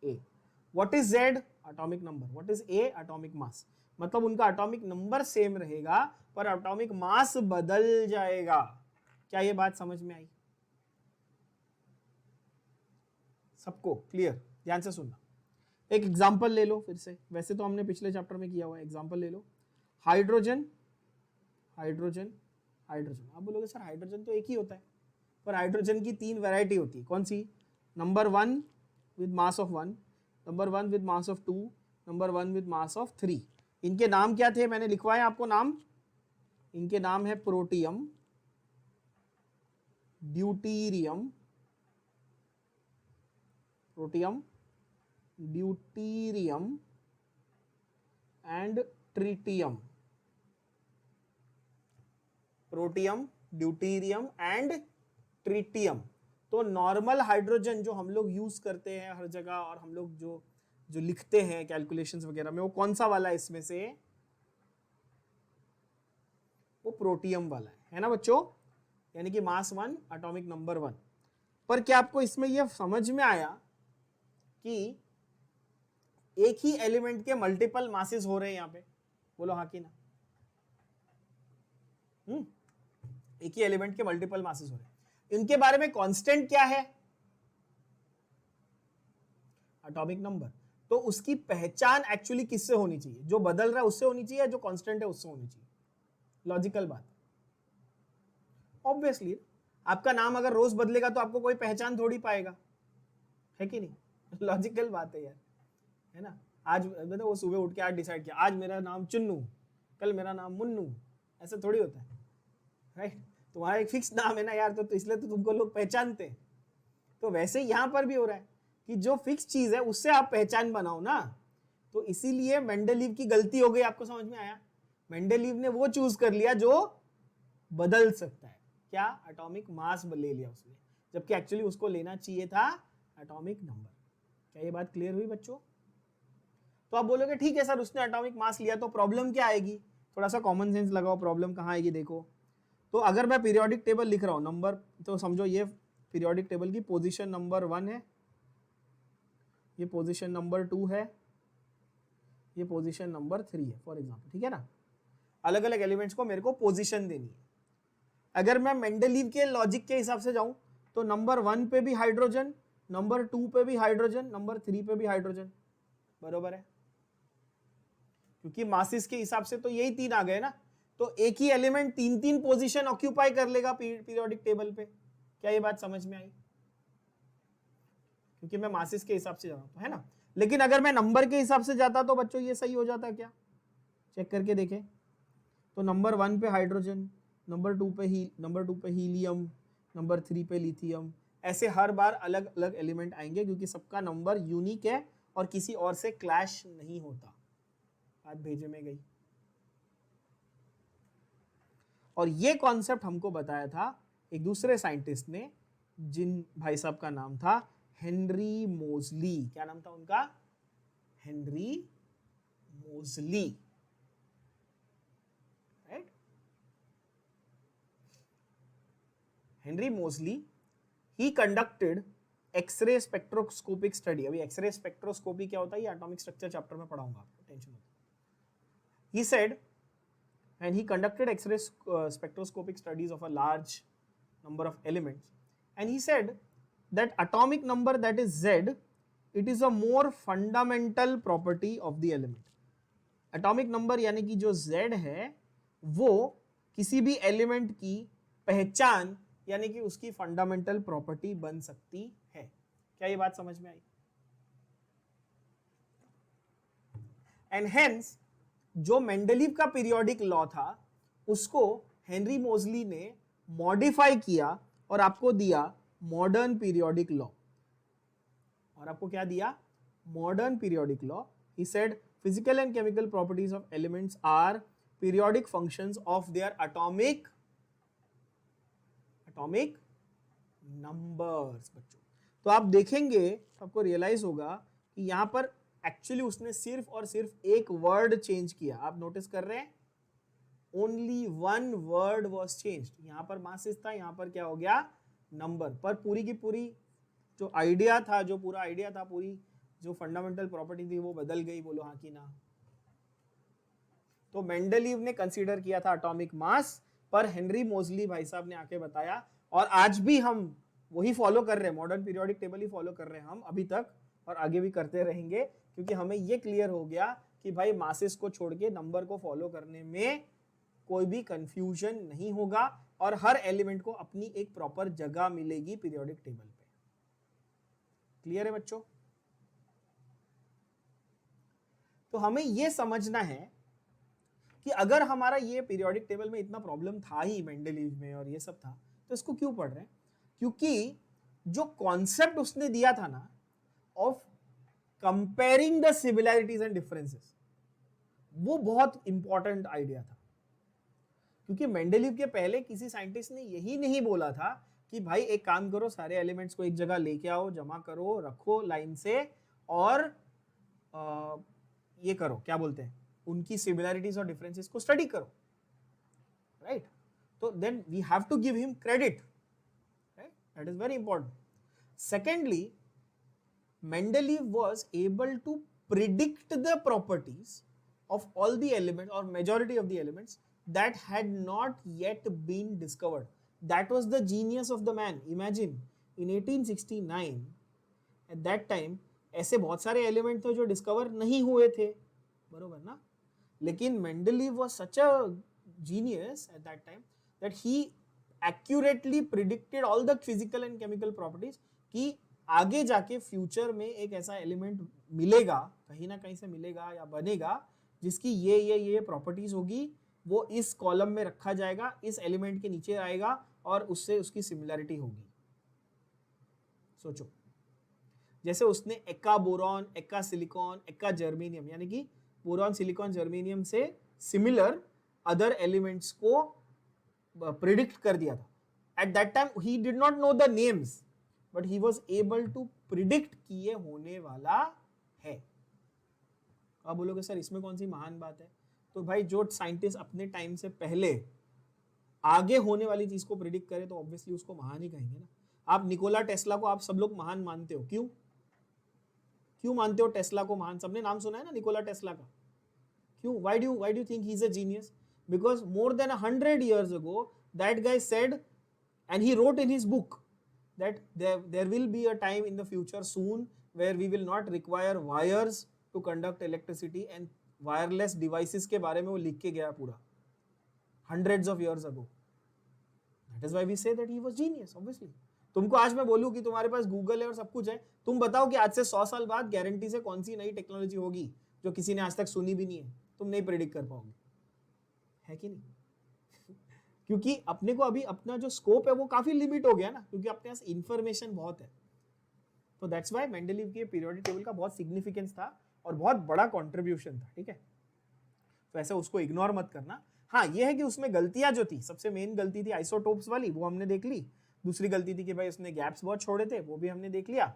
A. What is Z? Atomic number. What is A? Atomic mass. मतलब उनका atomic number same रहेगा पर atomic mass बदल जाएगा। क्या ये बात समझ में आई सबको? क्लियर? ध्यान से सुनना। एक एग्जांपल ले लो फिर से, वैसे तो हमने पिछले चैप्टर में किया हुआ है। एग्जांपल ले लो, हाइड्रोजन हाइड्रोजन हाइड्रोजन। आप बोलोगे सर हाइड्रोजन तो एक ही होता है, पर हाइड्रोजन की 3 वैरायटी होती है। कौन सी? Number 1 with mass of 1, number 1 with mass of 2, number 1 with mass of 3। इनके नाम क्या थे? मैंने लिखवाए आपको नाम। इनके नाम है protium, deuterium, deuterium and tritium. Protium, deuterium and tritium. तो नॉर्मल हाइड्रोजन जो हम लोग यूज करते हैं हर जगह, और हम लोग जो लिखते हैं कैलकुलेशंस वगैरह में, वो कौन सा वाला है इसमें से? वो प्रोटियम वाला है ना बच्चों? यानी कि मास 1, एटॉमिक नंबर 1। पर क्या आपको इसमें यह समझ में आया कि एक ही एलिमेंट के मल्टीपल मासेस हो रहे हैं यहां पे? बोलो हाँ कि ना। एक ही एलिमेंट के मल्टीपल मासेस हो रहे हैं। इनके बारे में कांस्टेंट क्या है? Atomic number. तो उसकी पहचान एक्चुअली किससे होनी चाहिए? जो बदल रहा है उससे होनी चाहिए, या जो कांस्टेंट है उससे होनी चाहिए? लॉजिकल बात। ऑब्वियसली आपका नाम अगर रोज बदलेगा तो आपको कोई पहचान थोड़ी पाएगा, है कि नहीं? लॉजिकल बात है यार, है ना? आज मतलब वो सुबह उठ के आज डिसाइड किया आज मेरा नाम चुन्नू, कल मेरा नाम मुन्नू, ऐसा थोड़ी होता है, राइट? तुम्हारा एक फिक्स नाम है ना यार, तो इसलिए तो तुमको लोग पहचानते हैं। तो वैसे यहाँ पर भी हो रहा है कि जो फिक्स चीज है उससे आप पहचान बनाओ ना। तो इसीलिए मेंडलीव की गलती हो गई, आपको समझ में आया? मेंडलीव ने वो चूज कर लिया जो बदल सकता है, क्या? एटॉमिक मास ले लिया उसने, जबकि एक्चुअली उसको लेना चाहिए था एटॉमिक नंबर। क्या ये बात क्लियर हुई बच्चों? तो आप बोलोगे ठीक है सर उसने एटॉमिक मास लिया तो प्रॉब्लम क्या आएगी? थोड़ा सा कॉमन सेंस लगाओ, प्रॉब्लम कहाँ आएगी देखो। तो अगर मैं पीरियोडिक टेबल लिख रहा हूं नंबर, तो समझो ये पीरियोडिक टेबल की पोजीशन नंबर 1 है, ये पोजीशन नंबर 2 है, ये पोजीशन नंबर 3 है फॉर एग्जांपल, ठीक है ना? अलग अलग एलिमेंट्स को मेरे को पोजीशन देनी है। अगर मैं मेंडलीव के लॉजिक के हिसाब से जाऊं तो नंबर 1 पे भी हाइड्रोजन, नंबर 2 पे भी हाइड्रोजन, नंबर 3 पे भी हाइड्रोजन, बरोबर है? क्योंकि मासिस के हिसाब से तो यही 3 आ गए ना, तो एक ही एलिमेंट 3 पोजीशन ऑक्यूपाई कर लेगा पीरियोडिक टेबल पे। क्या ये बात समझ में आई? क्योंकि मैं मासिस के हिसाब से जा रहा हूं, है ना? लेकिन अगर मैं नंबर के हिसाब से जाता तो बच्चों ये सही हो जाता क्या? चेक करके देखें। तो नंबर 1 पे हाइड्रोजन, नंबर 2 पे हीलियम, नंबर 3 पे लिथियम, ऐसे हर बार अलग अलग एलिमेंट आएंगे क्योंकि सबका नंबर यूनिक है और किसी और से क्लैश नहीं होता। बात भेजे में गई। और ये कॉन्सेप्ट हमको बताया था एक दूसरे साइंटिस्ट ने, जिन भाई साहब का नाम था हेनरी मोजली। क्या नाम था उनका? हेनरी मोजली, right? Henry Moseley, he conducted X ray spectroscopic study. अभी एक्सरे स्पेक्ट्रोस्कोपी क्या होता है ये एटॉमिक स्ट्रक्चर चैप्टर में पढ़ाऊंगा आपको, टेंशन मत। He said, and he conducted X-ray spectroscopic studies of a large number of elements, and he said that atomic number, that is Z, it is a more fundamental property of the element. Atomic number यानी कि जो Z है वो किसी भी element की पहचान यानी कि उसकी फंडामेंटल प्रॉपर्टी बन सकती है। क्या ये बात समझ में आई? एंड हेंस जो मेंडलीव का पीरियोडिक लॉ था उसको हेनरी मोजली ने मॉडिफाई किया और आपको दिया मॉडर्न पीरियोडिक लॉ। और आपको क्या दिया? Modern periodic law. He said physical and chemical properties of elements are periodic functions of their atomic numbers. बच्चों तो आप देखेंगे तो आपको रियलाइज होगा कि यहां पर एक्चुअली उसने सिर्फ और सिर्फ एक वर्ड चेंज किया। आप नोटिस कर रहे हैं? Only one word was changed. यहां पर मासिस था, यहां पर क्या हो गया? नंबर। पर पूरी की पूरी जो आइडिया था, जो पूरा आइडिया था, पूरी जो फंडामेंटल प्रॉपर्टी थी वो बदल गई। बोलो हाँ कि ना? तो मेंडलीव ने कंसीडर किया था एटॉमिक मास, पर हेनरी मोजली भाई साहब ने आके बताया, और आज भी हम वही फॉलो कर रहे हैं, मॉडर्न पीरियोडिक टेबल ही फॉलो कर रहे हैं हम अभी तक, और आगे भी करते रहेंगे, क्योंकि हमें ये क्लियर हो गया कि भाई मासेस को छोड़ के नंबर को फॉलो करने में कोई भी कंफ्यूजन नहीं होगा और हर एलिमेंट को अपनी एक प्रॉपर जगह मिलेगी पीरियोडिक टेबल पे। क्लियर है बच्चों? तो हमें यह समझना है कि अगर हमारा ये पीरियोडिक टेबल में इतना प्रॉब्लम था ही मेंडलीव में और ये सब था, तो इसको क्यों पढ़ रहे हैं? क्योंकि जो कॉन्सेप्ट उसने दिया था ना of comparing the similarities and differences, वो बहुत इंपॉर्टेंट आइडिया था। क्योंकि मेंडलीव के पहले किसी साइंटिस्ट ने यही नहीं बोला था कि भाई एक काम करो, सारे एलिमेंट्स को एक जगह लेके आओ, जमा करो, रखो लाइन से, और ये करो, क्या बोलते हैं, उनकी सिमिलैरिटीज और डिफरेंसेस को स्टडी करो, राइट? तो then we have to give him credit, right? That is very important. Secondly, Mendeleev was able to predict the properties of all the elements or majority of the elements that had not yet been discovered. That was the genius of the man. Imagine in 1869 at that time ऐसे बहुत सारे element थे जो discover नहीं हुए थे, बरोबर ना? लेकिन Mendeleev was such a genius at that time that he accurately predicted all the physical and chemical properties कि आगे जाके फ्यूचर में एक ऐसा एलिमेंट मिलेगा, कहीं ना कहीं से मिलेगा या बनेगा, जिसकी ये प्रॉपर्टीज होगी, वो इस कॉलम में रखा जाएगा, इस एलिमेंट के नीचे आएगा और उससे उसकी सिमिलरिटी होगी। सोचो, जैसे उसने एक्का बोरॉन, एक्का सिलिकॉन, एक्का जर्मेनियम, यानी कि बोरॉन, सिलिकॉन, जर्मेनियम से सिमिलर अदर एलिमेंट्स को प्रिडिक्ट कर दिया था। At that time he did not know the names, but he was able to predict कि ये होने वाला है। आप बोलोगे सर इसमें कौन सी महान बात है? तो भाई जो साइंटिस्ट अपने टाइम से पहले आगे होने वाली चीज को प्रिडिक्ट करे तो ऑब्वियसली उसको महान ही कहेंगे ना। आप निकोला टेस्ला को आप सब लोग महान मानते हो, क्यों क्यों मानते हो टेस्ला को महान? सबने नाम सुना है ना निकोला टेस्ला का। क्यों? why do you think he's a genius? Because more than 100 years ago that guy said, and he wrote in his book that there will be a time in the future soon where we will not require wires to conduct electricity, and wireless devices के बारे में वो लिख के गया पूरा hundreds of years ago. That is why we say that he was genius, obviously. तुमको आज मैं बोलूं कि तुम्हारे पास गूगल है और सब कुछ है, तुम बताओ कि आज से 100 साल बाद गारंटी से कौन सी नई टेक्नोलॉजी होगी जो किसी ने आज तक सुनी भी नहीं है, तुम नहीं प्रेडिक्ट कर पाओगे, है कि नहीं? क्योंकि अपने को अभी अपना जो स्कोप है वो काफी लिमिट हो गया ना, क्योंकि अपने पास इंफॉर्मेशन बहुत है। तो दैट्स व्हाई मेंडलीव के पीरियोडिक टेबल का बहुत सिग्निफिकेंस था और बहुत बड़ा कंट्रीब्यूशन था, ठीक है? तो ऐसा उसको इग्नोर मत करना। हाँ, ये है कि उसमें गलतियां जो थी, सबसे मेन गलती थी आइसोटोप्स वाली, वो हमने देख ली। दूसरी गलती थी कि भाई उसने गैप्स बहुत छोड़े थे, वो भी हमने देख लिया।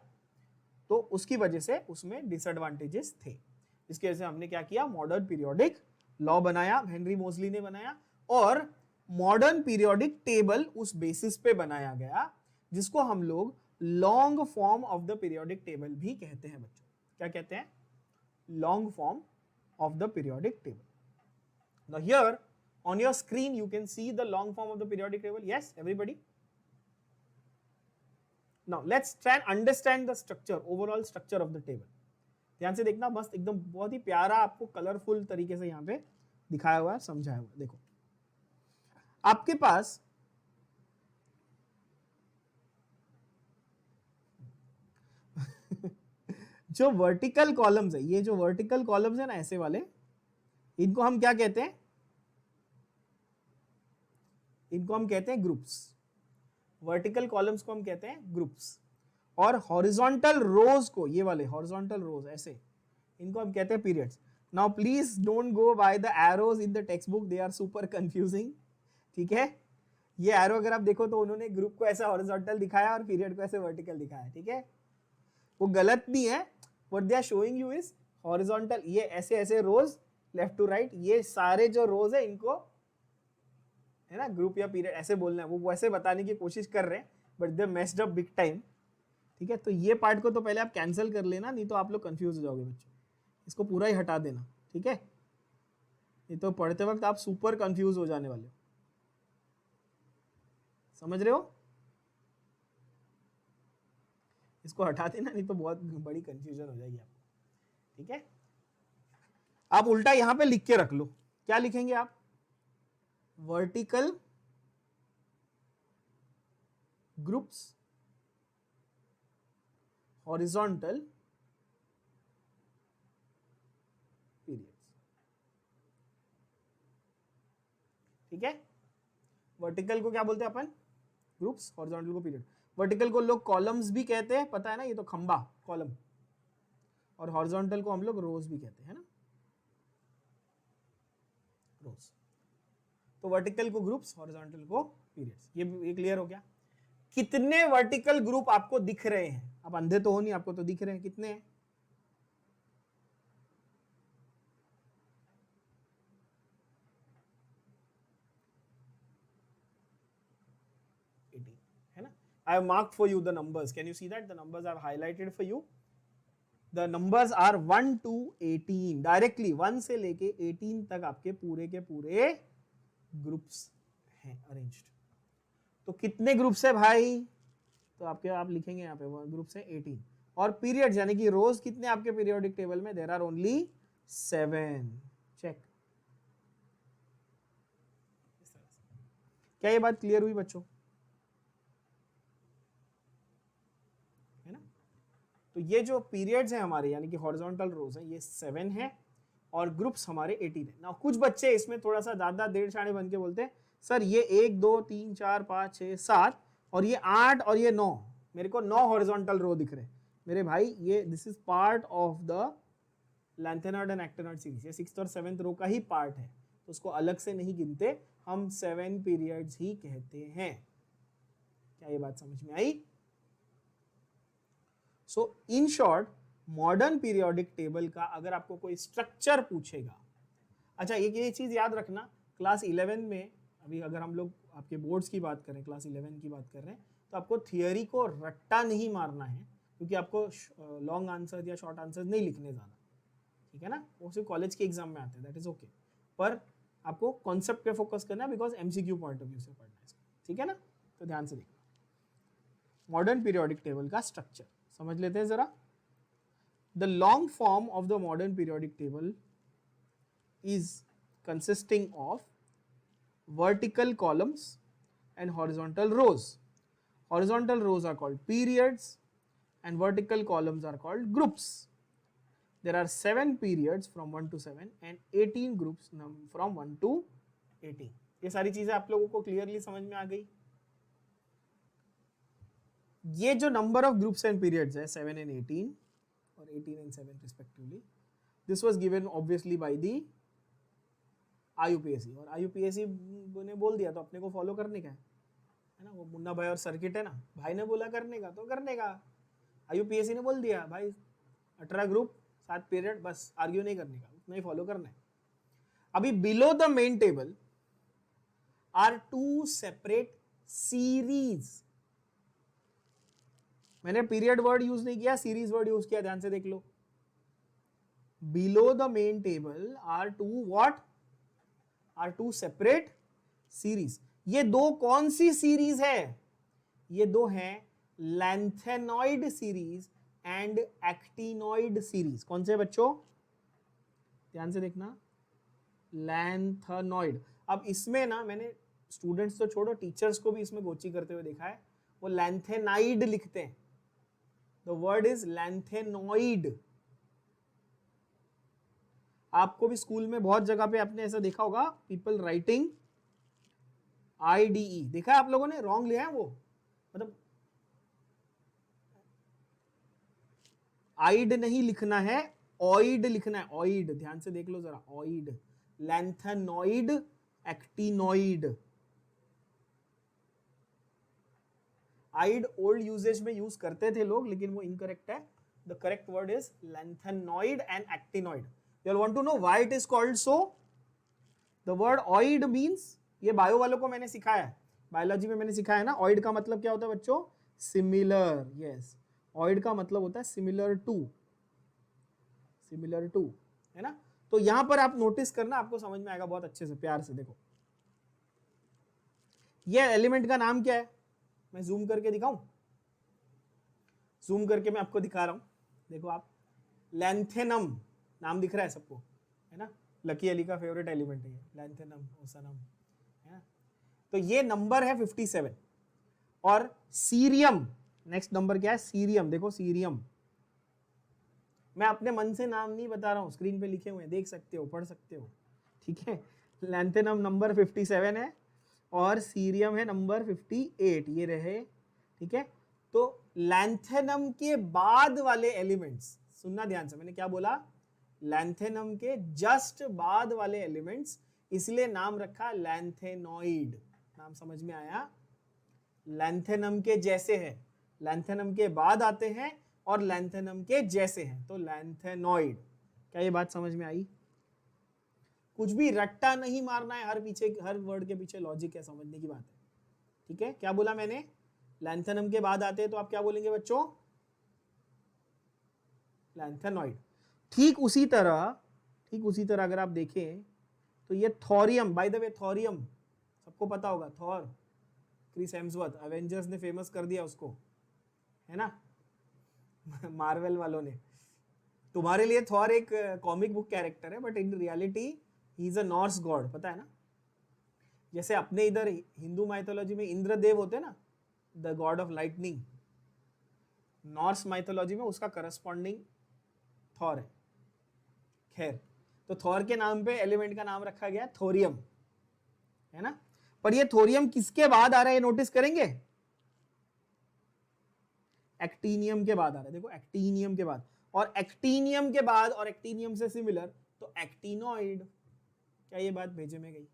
तो उसकी वजह से उसमें डिसएडवांटेजेस थे, इसकी वजह से हमने क्या किया, मॉडर्न पीरियोडिक लॉ बनाया, हेनरी मोजली ने बनाया, और मॉडर्न पीरियोडिक टेबल उस बेसिस पे बनाया गया, जिसको हम लोग long form of the periodic table भी कहते हैं बच्चों। क्या कहते हैं? Long form of the periodic table. Now here on your screen you can see the long form of the periodic table. Yes, everybody? Now let's try and understand the structure, overall structure of the table. ध्यान से देखना, मस्त एकदम बहुत ही प्यारा आपको colourful तरीके से यहाँ पे दिखाया हुआ है, समझाया हुआ है। देखो आपके पास जो वर्टिकल कॉलम्स है, ये जो वर्टिकल कॉलम्स है ना ऐसे वाले, इनको हम क्या कहते हैं? इनको हम कहते हैं ग्रुप्स। वर्टिकल कॉलम्स को हम कहते हैं ग्रुप्स, और हॉरिजॉन्टल रोज को, ये वाले हॉरिजॉन्टल रोज ऐसे, इनको हम कहते हैं periods. Now please don't go by the arrows in the text book, they are super confusing, ठीक है? ये एरो अगर आप देखो तो उन्होंने ग्रुप को ऐसा हॉरिजॉन्टल दिखाया और पीरियड को ऐसे वर्टिकल दिखाया, ठीक है? वो गलत नहीं है, what they are showing you is horizontal, ये ऐसे ऐसे रोज लेफ्ट टू राइट, ये सारे जो रोज है इनको है ना ग्रुप या पीरियड ऐसे बोलना है। वो वैसे बताने की कोशिश कर रहे हैं, but they messed up big time, ठीक है? तो ये पार्ट को तो पहले आप कैंसिल कर लेना, नहीं तो आप लोग कंफ्यूज हो जाओगे बच्चों। इसको पूरा ही हटा देना, ठीक है? नहीं तो पढ़ते वक्त आप सुपर कंफ्यूज हो जाने वाले हो, समझ रहे हो? इसको हटा देना, नहीं तो बहुत बड़ी कंफ्यूजन हो जाएगी आपको, ठीक है? आप उल्टा यहां पे लिख के रख लो, क्या लिखेंगे आप? वर्टिकल ग्रुप्स, हॉरिजॉन्टल पीरियड्स, ठीक है? वर्टिकल को क्या बोलते हैं अपन? ग्रुप्स, हॉरिजॉन्टल को पीरियड। वर्टिकल को लोग कॉलम्स भी कहते हैं, पता है ना, ये तो खंबा कॉलम, और हॉरिजॉन्टल को हम लोग रोज भी कहते हैं ना, रोज। तो वर्टिकल को ग्रुप्स, हॉरिजॉन्टल को पीरियड्स। ये क्लियर हो गया? कितने वर्टिकल ग्रुप आपको दिख रहे हैं? आप अंधे तो हो नहीं, आपको तो दिख रहे हैं, कितने हैं? है ना? I have marked for you the numbers. Can you see that? The numbers I have highlighted for you. The numbers are 1 to 18. Directly 1 से लेके 18 तक आपके पूरे के पूरे ग्रुप्स हैं अरेंज्ड। तो कितने ग्रुप्स है भाई? तो आपके आप लिखेंगे यहाँ पे ग्रुप्स है 18, और पीरियड्स यानी कि रोज कितने आपके पीरियोडिक टेबल में? There are only 7। चेक। क्या ये बात क्लियर हुई बच्चों? है ना? तो ये जो पीरियड्स हैं हमारे यानी कि हॉरिजॉन्टल रोज हैं ये 7 हैं और ग्रुप्स हमारे 18 है। ना कुछ बच्चे इसमें थोड़ा सा ज्यादा डेढ़ शाणे बन के बोलते हैं सर ये 1 2 3 4 5 6 7 और ये 8 और ये 9, मेरे को 9 हॉरिजॉन्टल रो दिख रहे हैं। मेरे भाई ये this is part of the lanthanoid and actinoid series, ये 6th और 7th रो का ही पार्ट है, तो उसको अलग से नहीं गिनते, हम 7 पीरियड्स ही कहते हैं। क्या ये बात समझ में आई? So in short modern periodic table का अगर आपको कोई स्ट्रक्चर पूछेगा, अच्छा ये चीज याद रखना, क्लास 11 में अभी अगर हम लोग आपके बोर्ड्स की बात करें, क्लास 11 की बात कर रहे हैं, तो आपको थियोरी को रट्टा नहीं मारना है, क्योंकि आपको लॉन्ग आंसर या शॉर्ट आंसर नहीं लिखने जाना, ठीक है ना, वो सिर्फ कॉलेज के एग्जाम में आते हैं, दैट इज ओके, पर आपको कॉन्सेप्ट पे फोकस करना है because MCQ point of view से पढ़ना है, ठीक है ना, तो ध्यान से देखना। मॉडर्न पीरियोडिक टेबल का स्ट्रक्चर समझ लेते हैं जरा। The long form of the modern periodic table is consisting of vertical columns and horizontal rows. Horizontal rows are called periods and vertical columns are called groups. There are 7 periods from 1 to 7 and 18 groups from 1 to 18. ये सारी चीजें आप लोगों को clearly समझ में आ गई। ये जो number of groups and periods है 7 and 18 और 18 and 7 respectively, this was given obviously by the IUPAC, और IUPAC ने बोल दिया तो अपने को फॉलो करने का है ना, वो मुन्ना भाई और सर्किट है ना, भाई ने बोला करने का तो करने का, IUPAC ने बोल दिया भाई 18 ग्रुप 7 पीरियड, बस आर्ग्यू नहीं करने का, उतना ही फॉलो करना है। अभी below the main table are 2 separate series, मैंने पीरियड वर्ड यूज नहीं किया, सीरीज वर्ड यूज किया, ध्यान से देख लो। Below the main table are 2 what, are 2 separate series. ये दो कौन सी सीरीज है? ये दो हैं lanthanoid series and actinoid series. कौन से बच्चों? ध्यान से देखना, लैंथेनॉइड। अब इसमें ना मैंने स्टूडेंट्स तो छोड़ो, टीचर्स को भी इसमें गोची करते हुए देखा है, वो लैंथेनाइड लिखते हैं, द वर्ड इज लैंथेनॉइड। आपको भी स्कूल में बहुत जगह पे आपने ऐसा देखा होगा, पीपल राइटिंग IDE, देखा है आप लोगों ने? रॉन्ग लिया है वो, मतलब आइड नहीं लिखना है, ऑइड लिखना है, ऑइड, ध्यान से देख लो जरा, ऑइड, लैंथेनॉइड, एक्टिनॉइड। आइड ओल्ड यूजेज में यूज करते थे लोग, लेकिन वो इनकरेक्ट है, the correct word is lanthanoid and actinoid. You all want to know why it is called so? The word oid means, ये बायो वालों को मैंने सिखाया है, बायोलॉजी में मैंने सिखाया है ना, oid का मतलब क्या होता है बच्चों? सिमिलर, yes, oid का मतलब होता है सिमिलर टू, सिमिलर टू, है ना। तो यहां पर आप नोटिस करना, आपको समझ में आएगा बहुत अच्छे से, प्यार से देखो। ये एलिमेंट का नाम क्या है? मैं जूम करके दिखाऊं, जूम करके मैं आपको दिखा रहा हूं, देखो आप, लैंथेनम नाम दिख रहा है सबको, है ना, लकी अली का फेवरेट एलिमेंट है ये, लैंथेनम, ओसनम, है ना। तो ये नंबर है 57। और सीरियम, नेक्स्ट नंबर क्या है? सीरियम, देखो सीरियम, मैं अपने मन से नाम नहीं बता रहा हूं, स्क्रीन पे लिखे हुए हैं, देख सकते हो, पढ़ सकते हो, ठीक है। लैंथेनम नंबर 57 है और सीरियम है नंबर 58, ये रहे, ठीक है। तो लैंथेनम के बाद वाले एलिमेंट्स, सुनना ध्यान से, मैंने क्या बोला? लैंथेनम के जस्ट बाद वाले एलिमेंट्स, इसलिए नाम रखा लैंथेनॉइड। नाम समझ में आया? लैंथेनम के जैसे है, लैंथेनम के बाद आते हैं और लैंथेनम के जैसे हैं, तो लैंथेनॉइड। क्या ये बात समझ में आई? कुछ भी रट्टा नहीं मारना है, हर पीछे, हर वर्ड के पीछे लॉजिक है, समझने की बात है, ठीक है। क्या बोला मैंने? लैंथेनम के बाद आते हैं तो आप क्या बोलेंगे बच्चों? लैंथेनॉइड। ठीक उसी तरह अगर आप देखें तो ये thorium, by the way thorium सबको पता होगा, थॉर, क्रिस हेम्सवर्थ, एवेंजर्स ने फेमस कर दिया उसको, है ना, मार्वल वालों ने। तुम्हारे लिए थॉर एक कॉमिक बुक कैरेक्टर है, but in reality he is a Norse God, पता है ना। जैसे अपने इधर हिंदू माइथोलॉजी में इंद्रदेव होते हैं ना, the God of lightning, Norse mythology में उसका करस्पॉन्डिंग थॉर है। खैर, तो थॉर के नाम पे एलिमेंट का नाम रखा गया थोरियम, है ना। पर ये थोरियम किसके बाद आ रहा है नोटिस करेंगे? एक्टीनियम के बाद आ रहा है, देखो एक्टीनियम के बाद, और एक्टीनियम के बाद और एक्टीनियम से सिमिलर तो एक्टिनोइड। क्या ये बात भेजे में गई?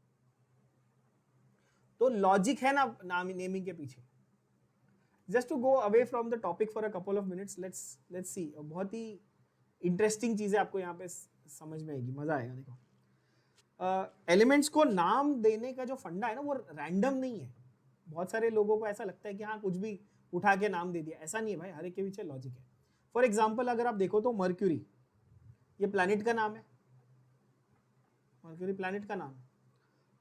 तो लॉजिक है ना नाम नेमिंग के पीछे। Just to go away from the topic for a couple of minutes, let's see, बहुत ही इंटरेस्टिंग चीजें आपको यहाँ पे समझ में आएगी, मजा आएगा। देखो एलिमेंट्स को नाम देने का जो फंडा है ना वो रैंडम नहीं है। बहुत सारे लोगों को ऐसा लगता है कि हाँ कुछ भी उठा के नाम दे दिया, ऐसा नहीं है भाई, हर एक के पीछे लॉजिक है। फॉर एग्जाम्पल अगर आप देखो तो मर्क्यूरी, ये प्लैनेट का नाम है, मर्क्यूरी प्लैनेट का नाम है।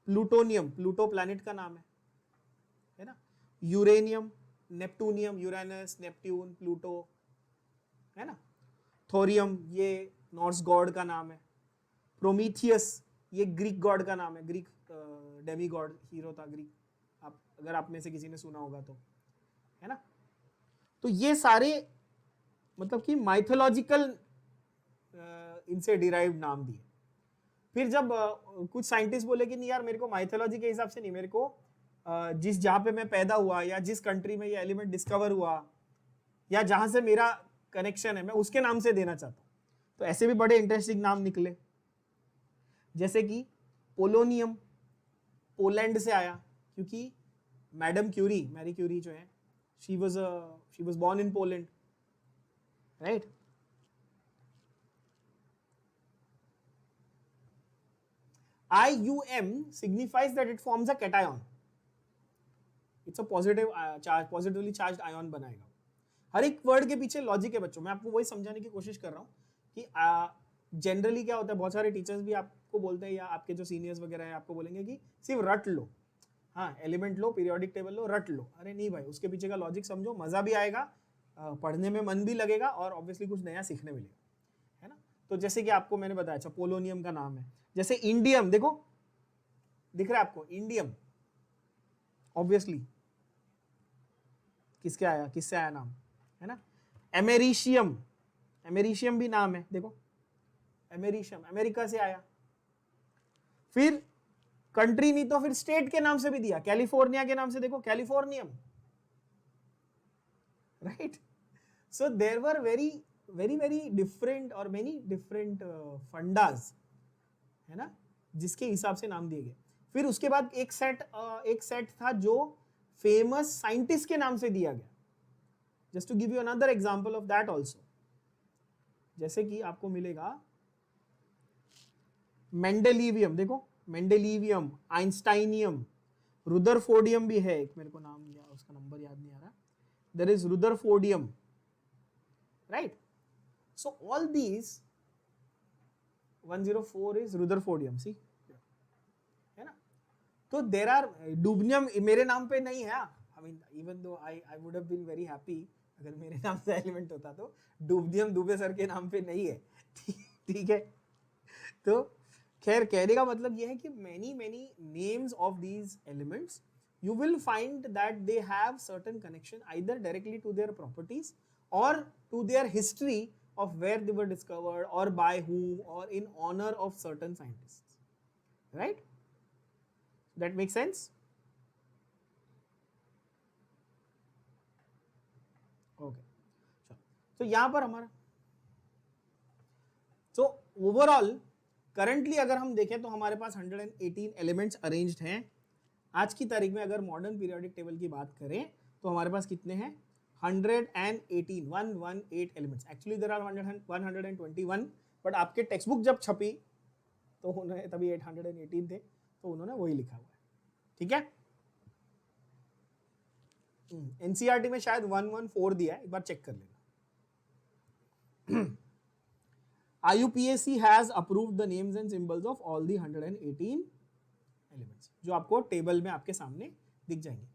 प्लूटोनियम, प्लूटो प्लैनेट का नाम है ना। यूरेनियम, नेप्टूनियम, यूरेनस, नेपट्यून, प्लूटो, है ना। थोरियम, ये नॉर्स गॉड का नाम है। प्रोमीथियस, ये ग्रीक गॉड का नाम है, ग्रीक डेमी गॉड हीरो था ग्रीक, आप अगर आप में से किसी ने सुना होगा तो, है ना। तो ये सारे मतलब कि माइथोलॉजिकल इनसे डिराइव्ड नाम दिए। फिर जब कुछ साइंटिस्ट बोले कि नहीं यार मेरे को माइथोलॉजी के हिसाब से नहीं, मेरे को जिस जहाँ पे मैं पैदा हुआ या जिस कंट्री में ये एलिमेंट डिस्कवर हुआ या जहां से मेरा कनेक्शन है मैं उसके नाम से देना चाहता हूँ। तो ऐसे भी बड़े इंटरेस्टिंग नाम निकले, जैसे कि पोलोनियम, पोलैंड से आया क्योंकि मैडम क्यूरी, मैरी क्यूरी जो है, she was born in Poland, right. IUM signifies that it forms a cation. It's a positive charge, positively charged ion बनाएगा। हर एक वर्ड के पीछे लॉजिक है बच्चों, मैं आपको वही समझाने की कोशिश कर रहा हूँ कि जनरली क्या होता है, बहुत सारे टीचर्स भी आपको बोलते हैं या आपके जो सीनियर्स वगैरह हैं आपको बोलेंगे कि सिर्फ रट लो, हाँ एलिमेंट लो, पीरियोडिक टेबल लो, रट लो। अरे नहीं भाई, उसके पीछे का लॉजिक समझो, मजा भी आएगा, पढ़ने में मन भी लगेगा और ऑब्वियसली कुछ नया सीखने मिलेगा, है ना। तो जैसे कि आपको मैंने बताया, अच्छा पोलोनियम का नाम है, जैसे इंडियम, देखो दिख रहा है आपको इंडियम, ऑब्वियसली किसके आया, किससे आया नाम, है ना। अमेरिशियम, अमेरिशियम भी नाम है, देखो अमेरिशियम अमेरिका से आया। फिर कंट्री नहीं तो फिर स्टेट के नाम से भी दिया, कैलिफोर्निया के नाम से देखो californium, right. So there were very very very different or many different fundas, है ना, जिसके हिसाब से नाम दिए गए। फिर उसके बाद एक सेट था जो फेमस साइंटिस्ट के नाम से दिया गया। Just to give you another example of that also, जैसे कि आपको मिलेगा मेंडेलिवियम, देखो मेंडेलिवियम, आइंस्टाइनियम, रुदरफोर्डियम भी है एक, मेरे को नाम या उसका नंबर याद नहीं आ रहा, there is rutherfordium, right. So all these 104 is rutherfordium, see, है ना। तो देर आर डुबनियम मेरे नाम पे नहीं है, आई mean even though I would have been very happy अगर मेरे नाम से एलिमेंट होता, तो डुबनियम दुबे सर के नाम पे नहीं है, ठीक है। तो खैर कहने का मतलब यह है कि many names of these elements you will find that they have certain connection either directly to their properties or to their history of where they were discovered or by whom or in honor of certain scientists, right? That makes sense? Okay, so यहाँ पर हमारा so overall currently अगर हम देखें तो हमारे पास 118 elements arranged हैं। आज की तारीख में अगर मॉडर्न पीरियोडिक टेबल की बात करें तो हमारे पास कितने हैं, 118 elements. Actually there are 121, but आपके टेक्स्ट बुक जब छपी तो उन्होंने तभी 818 थे, तो उन्होंने वही लिखा हुआ है, ठीक है। एनसीईआरटी में शायद 114 दिया है, एक बार चेक कर लेना। IUPAC has approved the names and symbols of all the 118 elements, जो आपको टेबल में आपके सामने दिख जाएंगे।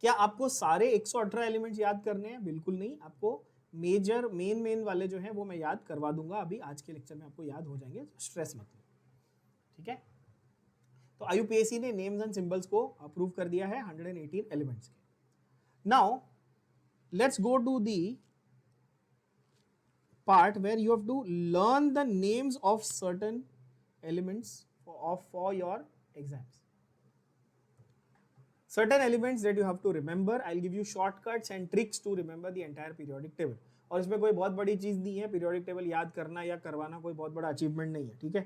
क्या आपको सारे 118 एलिमेंट्स याद करने हैं? बिल्कुल नहीं, आपको मेजर मेन वाले जो हैं वो मैं याद करवा दूंगा, अभी आज के लेक्चर में आपको याद हो जाएंगे, स्ट्रेस मत लो, ठीक है। तो IUPAC ने नेम्स एंड सिंबल्स को अप्रूव कर दिया है 118 एलिमेंट्स के। Now let's go to the part where you have to learn the names of certain elements for your exams. Certain elements that you have to remember. I'll give you shortcuts and tricks to remember the entire periodic table. और इसमें कोई बहुत बड़ी चीज नहीं है, periodic table याद करना या करवाना कोई बहुत बड़ा अचीवमेंट नहीं है, ठीक है?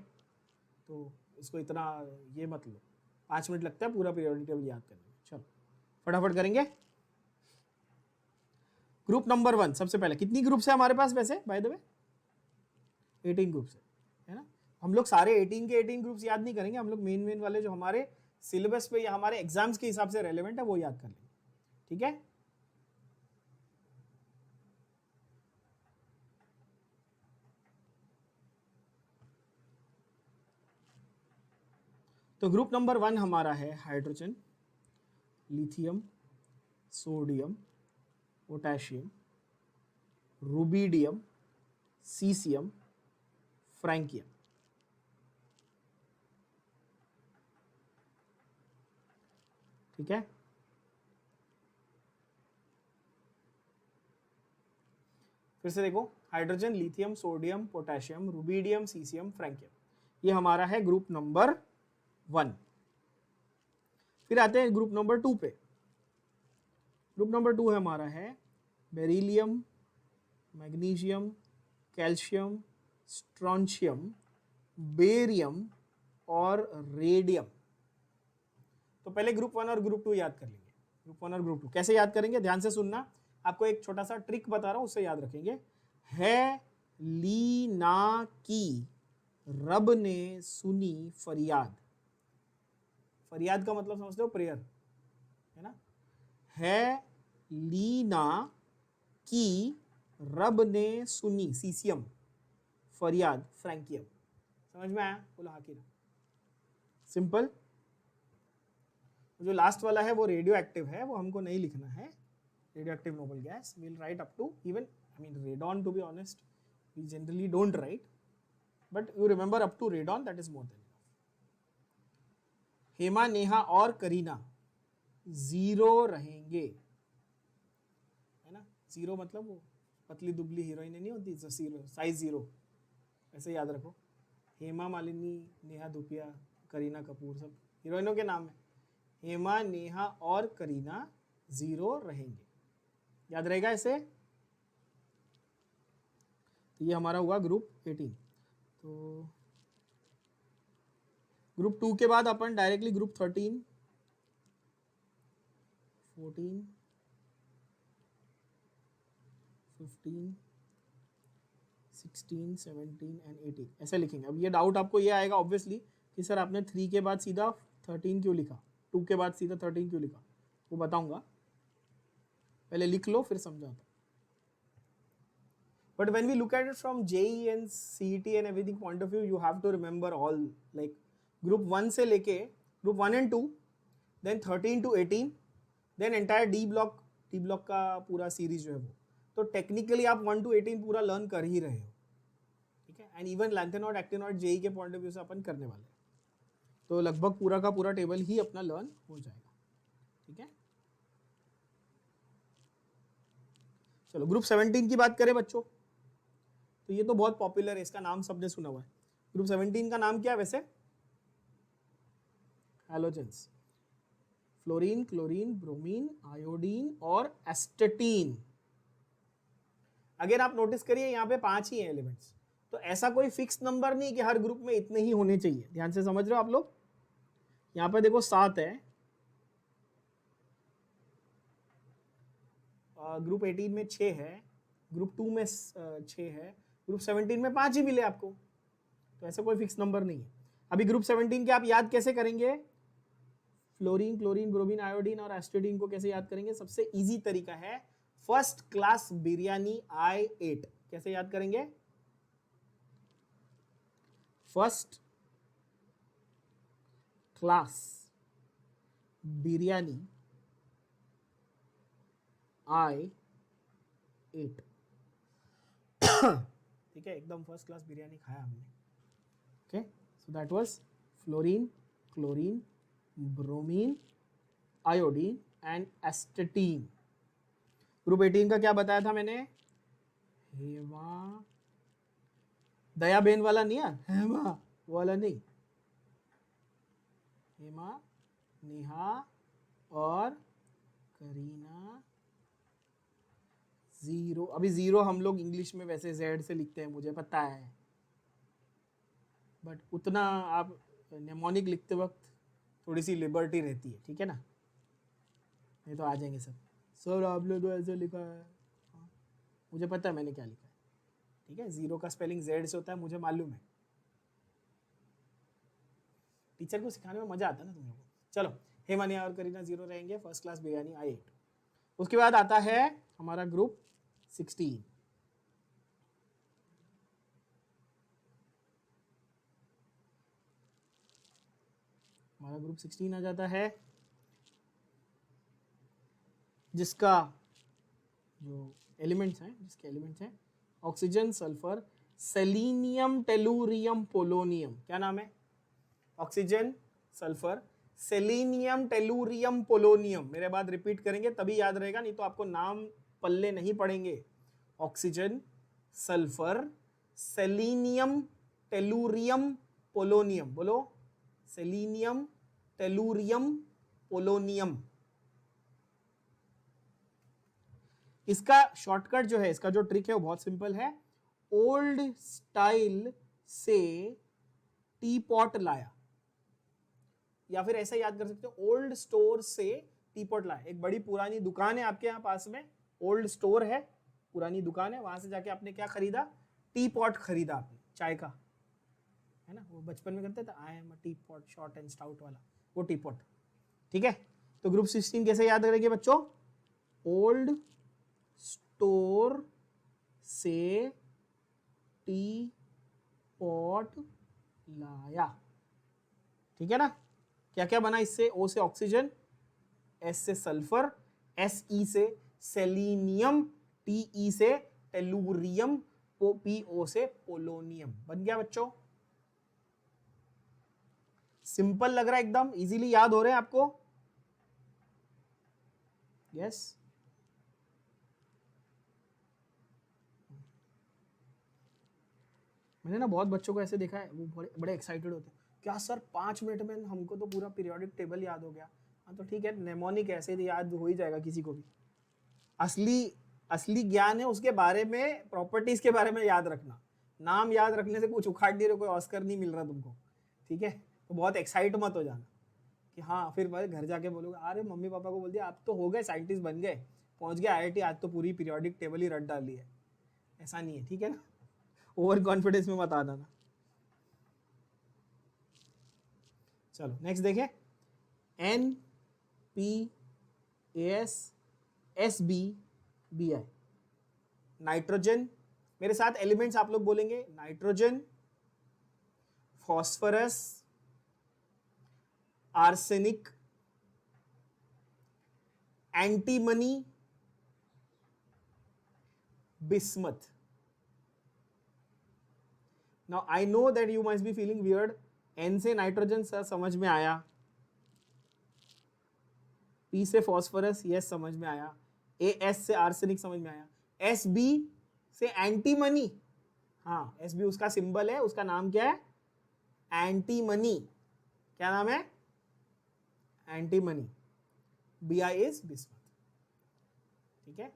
तो इसको इतना ये मत लो, 5 मिनट लगता है पूरा पीरियोडिक टेबल याद करने में. चलो फटाफट करेंगे. ग्रुप नंबर 1 सबसे पहले. कितनी ग्रुप्स है हमारे पास वैसे बाय द वे? 18 ग्रुप्स है ना. हम लोग सारे 18 के 18 ग्रुप्स याद नहीं करेंगे, हम लोग मेन वाले जो हमारे सिलेबस पे या हमारे एग्जाम्स के हिसाब से रेलेवेंट है वो याद कर लेंगे, ठीक है? तो ग्रुप नंबर 1 हमारा है hydrogen, lithium, sodium, potassium, rubidium, caesium, francium. ठीक है? फिर से देखो, hydrogen, lithium, sodium, potassium, rubidium, caesium, francium, ये हमारा है ग्रुप नंबर 1. फिर आते हैं ग्रुप नंबर 2 पे. ग्रुप नंबर 2 है हमारा है beryllium, magnesium, calcium, strontium, barium और रेडियम. तो पहले ग्रुप 1 और ग्रुप 2 याद कर लेंगे. ग्रुप 1 और ग्रुप 2 कैसे याद करेंगे, ध्यान से सुनना. आपको एक छोटा सा ट्रिक बता रहा हूं, उससे याद रखेंगे. है लीना की रब ने सुनी फरियाद. फरियाद का मतलब समझते हो? प्रेयर, है ना. है लीना की रब ने सुनी, सीसियम, फरियाद, फ्रैंकियम. समझ में आया? बोलो हाकिर. सिंपल. जो लास्ट वाला है वो रेडियो एक्टिव है, वो हमको नहीं लिखना है. Radioactive noble gas will write up to even, I mean radon, to be honest we generally don't write, but you remember up to radon, that is more than. Hema, Neha और करीना 0 रहेंगे, है ना. 0 मतलब वो पतली दुबली हीरोइन नहीं होती, साइज 0, ऐसे याद रखो. हेमा मालिनी, नेहा धूपिया, करीना कपूर, सब हीरोइनों के नाम है. हेमा, नेहा और करीना 0 रहेंगे, याद रहेगा ऐसे. तो ये हमारा हुआ ग्रुप 18. तो ग्रुप 2 के बाद अपन डायरेक्टली ग्रुप 13, 14, 15, 16, 17 एंड 18 ऐसे लिखेंगे. अब ये डाउट आपको ये आएगा ऑब्वियसली कि सर आपने 3 के बाद सीधा 13 क्यों लिखा, 2 के बाद सीधा 13 क्यों लिखा, वो बताऊंगा. पहले लिख लो फिर समझाता. But when we look at it from JEE and CET and everything point of view, you have to remember all, like group 1 से लेके group 1 and 2, then 13 to 18, then entire D block का पूरा सीरीज जो है वो. तो technically आप 1 to 18 पूरा लर्न कर ही रहे हो, ठीक है. And even lanthanoid, actinoid, JEE के पॉइंट ऑफ व्यू से अपन करने वाले हैं. तो लगभग पूरा का पूरा टेबल ही अपना लर्न हो जाएगा, ठीक है. चलो ग्रुप 17 की बात करें बच्चों, तो ये तो बहुत पॉपुलर है, इसका नाम सबने सुना हुआ है. ग्रुप 17 का नाम क्या है वैसे? Halogens. Fluorine, chlorine, bromine, iodine और एस्टेटीन. अगर आप नोटिस करिए यहाँ पे 5 ही हैं एलिमेंट्स. तो ऐसा कोई फिक्स नंबर नहीं कि हर ग्रुप में इतने ही होने चाहिए. ध्यान से समझ रहे हो आप लोग. यहाँ पे देखो 7 है, ग्रुप 18 में 6 है, ग्रुप 2 में 6 है, ग्रुप 17 में 5 ही मिले आपको. तो ऐसा कोई फिक्स नंबर नहीं है. अभी ग्रुप 17 के आप याद कैसे करेंगे? फ्लोरीन, क्लोरीन, ब्रोमीन, आयोडीन और एस्टेटीन को कैसे याद करेंगे? सबसे इजी तरीका है फर्स्ट क्लास बिरयानी I8. कैसे याद करेंगे? First class biryani I8. ठीक है, एकदम फर्स्ट क्लास बिरयानी खाया हमने. Okay, so that was fluorine, chlorine, bromine, iodine and एस्टेटीन. Group 18 का क्या बताया था मैंने? हेमा, दया बेन वाला नहीं है, हेमा वो वाला नहीं, हेमा, नेहा और करीना। जीरो, अभी जीरो हम लोग इंग्लिश में वैसे जेड से लिखते हैं मुझे पता है, बट उतना आप नेमोनिक लिखते वक्त थोड़ी सी लिबर्टी रहती है, ठीक है ना, नहीं तो आ जाएंगे सब, सर आपने तो ऐसे लिखा है। हाँ, मुझे पता है मैंने क्या लिखा है, ठीक है, जीरो का स्पेलिंग जेड से होता है, मुझे मालूम है, टीचर को सिखाने में मजा आता है ना तुम लोगों को। चलो, हेमानिया और करीना जीरो रहेंगे, फर्स्ट क्लास बिरयानी आई 8। उसके बाद आता है हमारा ग्रुप 16। हमारा ग्रुप 16 आ जाता है, जिसका जो एलिमेंट्स हैं, जिसके एलिमेंट्स हैं oxygen, sulphur, selenium, tellurium, polonium. क्या नाम है? Oxygen, sulphur, selenium, tellurium, polonium. मेरे बाद रिपीट करेंगे तभी याद रहेगा, नहीं तो आपको नाम पल्ले नहीं पड़ेंगे। Oxygen, sulphur, selenium, tellurium, polonium. बोलो, सेलिनियम, टेलुरियम, पोलोनियम। इसका शॉर्टकट जो है, इसका जो ट्रिक है वो बहुत सिंपल है। ओल्ड स्टाइल से टी पॉट लाया, या फिर ऐसा याद कर सकते हो, ओल्ड स्टोर से टी पॉट लाया। एक बड़ी पुरानी दुकान है आपके यहाँ पास में, ओल्ड स्टोर है, पुरानी दुकान है, वहां से जाके आपने क्या खरीदा? टी पॉट खरीदा आपने, चाय का, है ना, वो बचपन में करते थे, I am a T pot short and stout वाला, वो टी पॉट। ठीक है, तो ग्रुप 16 कैसे याद करेंगे बच्चों? ओल्ड स्टोर से टी पॉट लाया। ठीक है ना? क्या क्या बना इससे? ओ से ऑक्सीजन, एस से सल्फर, एस ई से सेलिनियम, टी ई से टेलुरियम, पी ओ से पोलोनियम। बन गया बच्चों? सिंपल लग रहा है, एकदम इजीली याद हो रहे हैं आपको? यस। मैंने ना बहुत बच्चों को ऐसे देखा है, वो बड़े बड़े एक्साइटेड होते हैं, क्या सर 5 मिनट में हमको तो पूरा पीरियोडिक टेबल याद हो गया। हाँ तो ठीक है, नेमोनिक ऐसे ही याद हो ही जाएगा किसी को भी। असली असली ज्ञान है उसके बारे में, प्रॉपर्टीज के बारे में याद रखना। नाम याद रखने से कुछ उखाड़ नहीं रहे, कोई ऑस्कर नहीं मिल रहा तुमको, ठीक है? तो बहुत एक्साइट मत हो जाना कि हाँ फिर मैं घर जाके बोलूँगा अरे मम्मी पापा को बोल दिया आप तो हो गए, साइंटिस्ट बन गए, पहुंच गए आईआईटी, आज तो पूरी पीरियोडिक टेबल ही रट डाली है। ऐसा नहीं है, ठीक है ना? ओवर कॉन्फिडेंस में मत आ जाना। चलो नेक्स्ट देखें, N P S S B B I. Nitrogen, मेरे साथ एलिमेंट्स आप लोग बोलेंगे, nitrogen, phosphorus, arsenic, antimony, bismuth. Now I know that you must be feeling weird, N से नाइट्रोजन सर समझ में आया, पी से फॉस्फोरस यस समझ में आया, ए एस से आर्सेनिक समझ में आया, एस बी से एंटीमनी, हाँ एस बी उसका सिंबल है, उसका नाम क्या है? एंटीमनी। क्या नाम है? Antimony. B I is bismuth. ठीक है,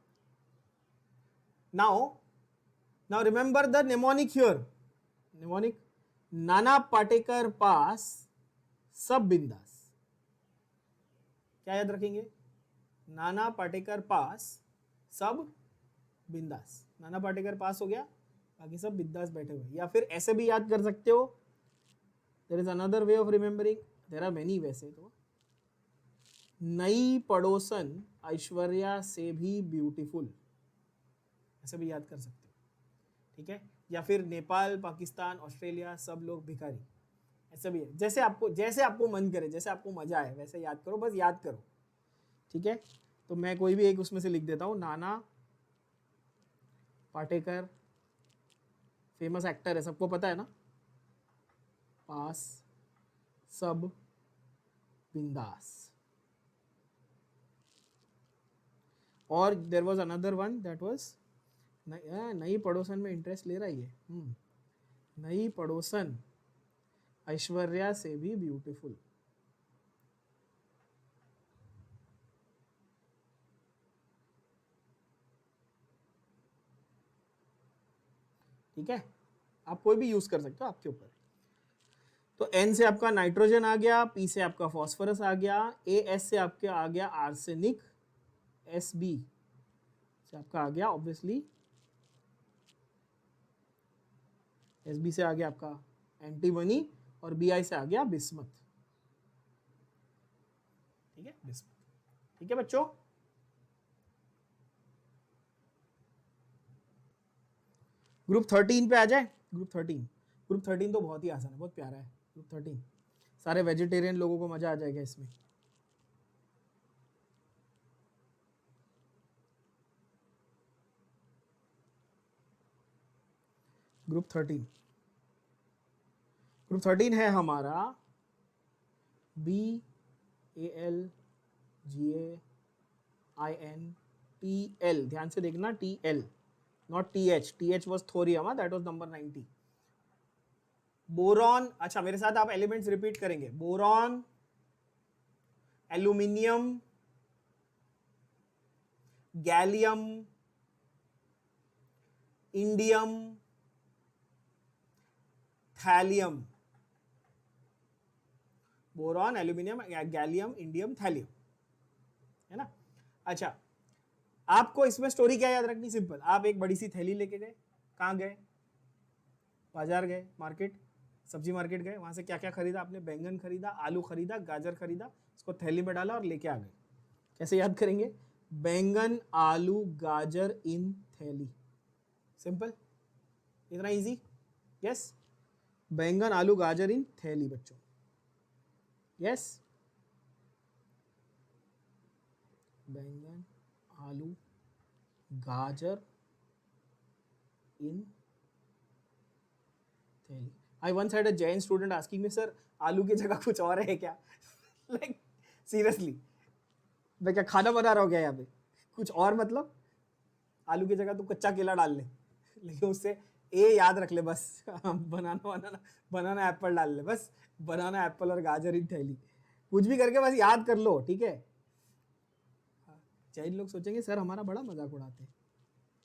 now now remember the mnemonic here. Mnemonic, Nana Patekar पास सब बिंदास। क्या याद रखेंगे? नाना पाटेकर पास सब बिंदास। नाना पाटेकर पास हो गया, बाकी सब बिंदास बैठे हुए। या फिर ऐसे भी याद कर सकते हो, there is another way of remembering, there are many वैसे तो। नई पड़ोसन ऐश्वर्या से भी ब्यूटीफुल, ऐसे भी याद कर सकते हो। ठीक है, या फिर नेपाल, पाकिस्तान, ऑस्ट्रेलिया सब लोग भिखारी, ऐसा भी है। जैसे आपको मन करे, जैसे आपको मजा आए वैसे याद करो, बस याद करो। ठीक है, तो मैं कोई भी एक उसमें से लिख देता हूँ। नाना पाटेकर, फेमस एक्टर है, सबको पता है ना, पास सब बिंदास। और there was another one that was, Nayi Padosan में इंटरेस्ट ले रहा है ये, नई पड़ोसन ऐश्वर्या से भी ब्यूटीफुल। ठीक है, आप कोई भी यूज कर सकते हो, आपके ऊपर। तो N से आपका नाइट्रोजन आ गया, P से आपका फॉस्फोरस आ गया, AS से आपके आ गया आर्सेनिक, SB से आपका आ गया ऑब्वियसली, SB से आ गया आपका एंटीमनी, और BI से आ गया बिस्मथ। ठीक है, बिस्मथ। ठीक है बच्चों, ग्रुप 13 पे आ जाए। ग्रुप 13 तो बहुत ही आसान है, बहुत प्यारा है ग्रुप 13। सारे वेजिटेरियन लोगों को मजा आ जाएगा इसमें। ग्रुप 13 है हमारा BALGAINTL, ध्यान से देखना, TL not TH was thorium, that was number 90। Boron, अच्छा मेरे साथ आप एलिमेंट्स रिपीट करेंगे। Boron, aluminium, gallium, indium, thallium. Boron, aluminium, gallium, indium, thallium, है ना। अच्छा, आपको इसमें स्टोरी क्या याद रखनी, सिंपल। आप एक बड़ी सी थैली लेके गए, कहाँ गए, बाजार गए, मार्केट, सब्जी मार्केट गए, वहां से क्या क्या खरीदा आपने, बैंगन खरीदा, आलू खरीदा, गाजर खरीदा, उसको थैली में डाला और लेके आ गए। कैसे याद करेंगे, बैंगन, आलू, गाजर इन थैली, सिंपल, इतना इजी। यस, बैंगन, आलू, गाजर इन थैली बच्चों। यस, बैंगन, आलू, गाजर इन थैली। I once had a Jain student asking me, sir आलू की जगह कुछ और है क्या? Like seriously, मैं क्या खाना बना रहा हूँ क्या यहाँ पे? कुछ और मतलब? आलू की जगह तू कच्चा केला डाल ले, लेकिन उससे ए याद रख ले बस। बनाना एप्पल डाल ले बस, बनाना एप्पल और गाजर इन थैली, कुछ भी करके बस याद कर लो, ठीक है। जैन लोग सोचेंगे सर हमारा बड़ा मजाक उड़ाते हैं।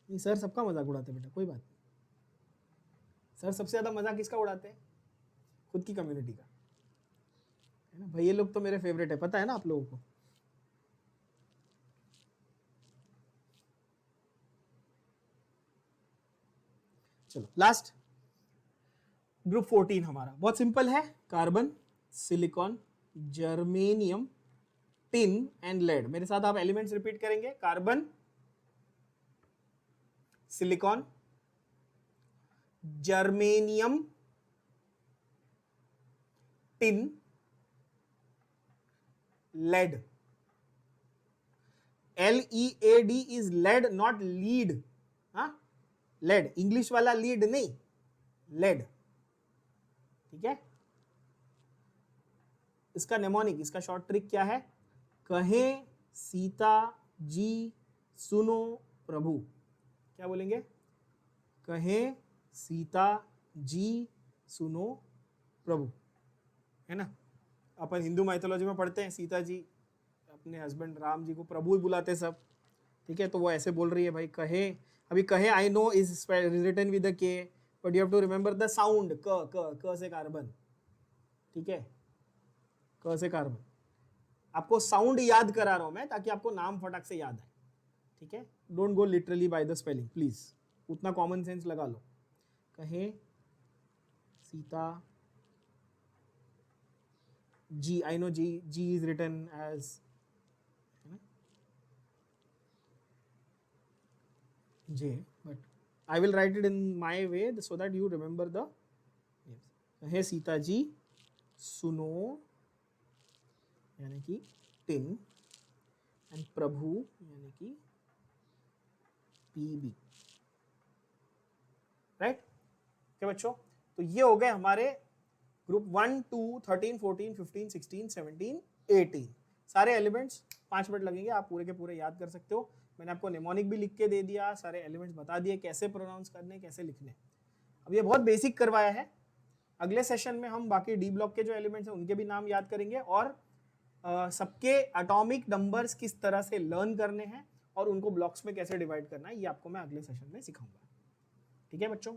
नहीं सर, सबका मजाक उड़ाते हैं बेटा, कोई बात नहीं। सर सबसे ज्यादा मजाक किसका उड़ाते हैं? खुद की कम्युनिटी का, है ना भाई। ये लोग तो मेरे फेवरेट है, पता है ना आप लोगों को। चलो लास्ट, ग्रुप 14 हमारा बहुत सिंपल है। Carbon, silicon, germanium, tin and lead. मेरे साथ आप एलिमेंट्स रिपीट करेंगे। Carbon, silicon, germanium, tin, lead. LEAD is lead, not lead. हाँ, लेड, इंग्लिश वाला लीड नहीं, लेड। ठीक है, इसका नेमोनिक, इसका शॉर्ट ट्रिक क्या है? कहें सीता जी सुनो प्रभु। क्या बोलेंगे? कहें सीता जी सुनो प्रभु, है ना। अपन हिंदू माइथोलॉजी में पढ़ते हैं, सीता जी अपने हस्बैंड राम जी को प्रभु बुलाते सब, ठीक है। तो वो ऐसे बोल रही है भाई, कहे, अभी कहे I know is written with the K, but you have to remember the sound, क से कार्बन, ठीक है, क से कार्बन। आपको साउंड याद करा रहा हूं मैं, ताकि आपको नाम फटाक से याद आए, ठीक है। Don't go literally by the spelling please, उतना कॉमन सेंस लगा लो। कहे Sita ji, I know G is written as J, but I will write it in my way so that you remember the names. कहे सीता जी सुनो, यानी कि टिन, एंड प्रभु यानी कि PB, राइट। क्या बच्चों, तो ये हो गए हमारे ग्रुप 1, 2, 13, 14, 15, 16, 17, 18 सारे एलिमेंट्स। 5 मिनट लगेंगे, आप पूरे के पूरे याद कर सकते हो। मैंने आपको नेमोनिक भी लिख के दे दिया, सारे एलिमेंट्स बता दिए कैसे प्रोनाउंस करने, कैसे लिखने। अब ये बहुत बेसिक करवाया है, अगले सेशन में हम बाकी डी ब्लॉक के जो एलिमेंट्स हैं उनके भी नाम याद करेंगे और सबके एटॉमिक नंबर्स किस तरह से लर्न करने हैं और उनको ब्लॉक्स में कैसे डिवाइड करना है, ये आपको मैं अगले सेशन में सिखाऊंगा। ठीक है बच्चों।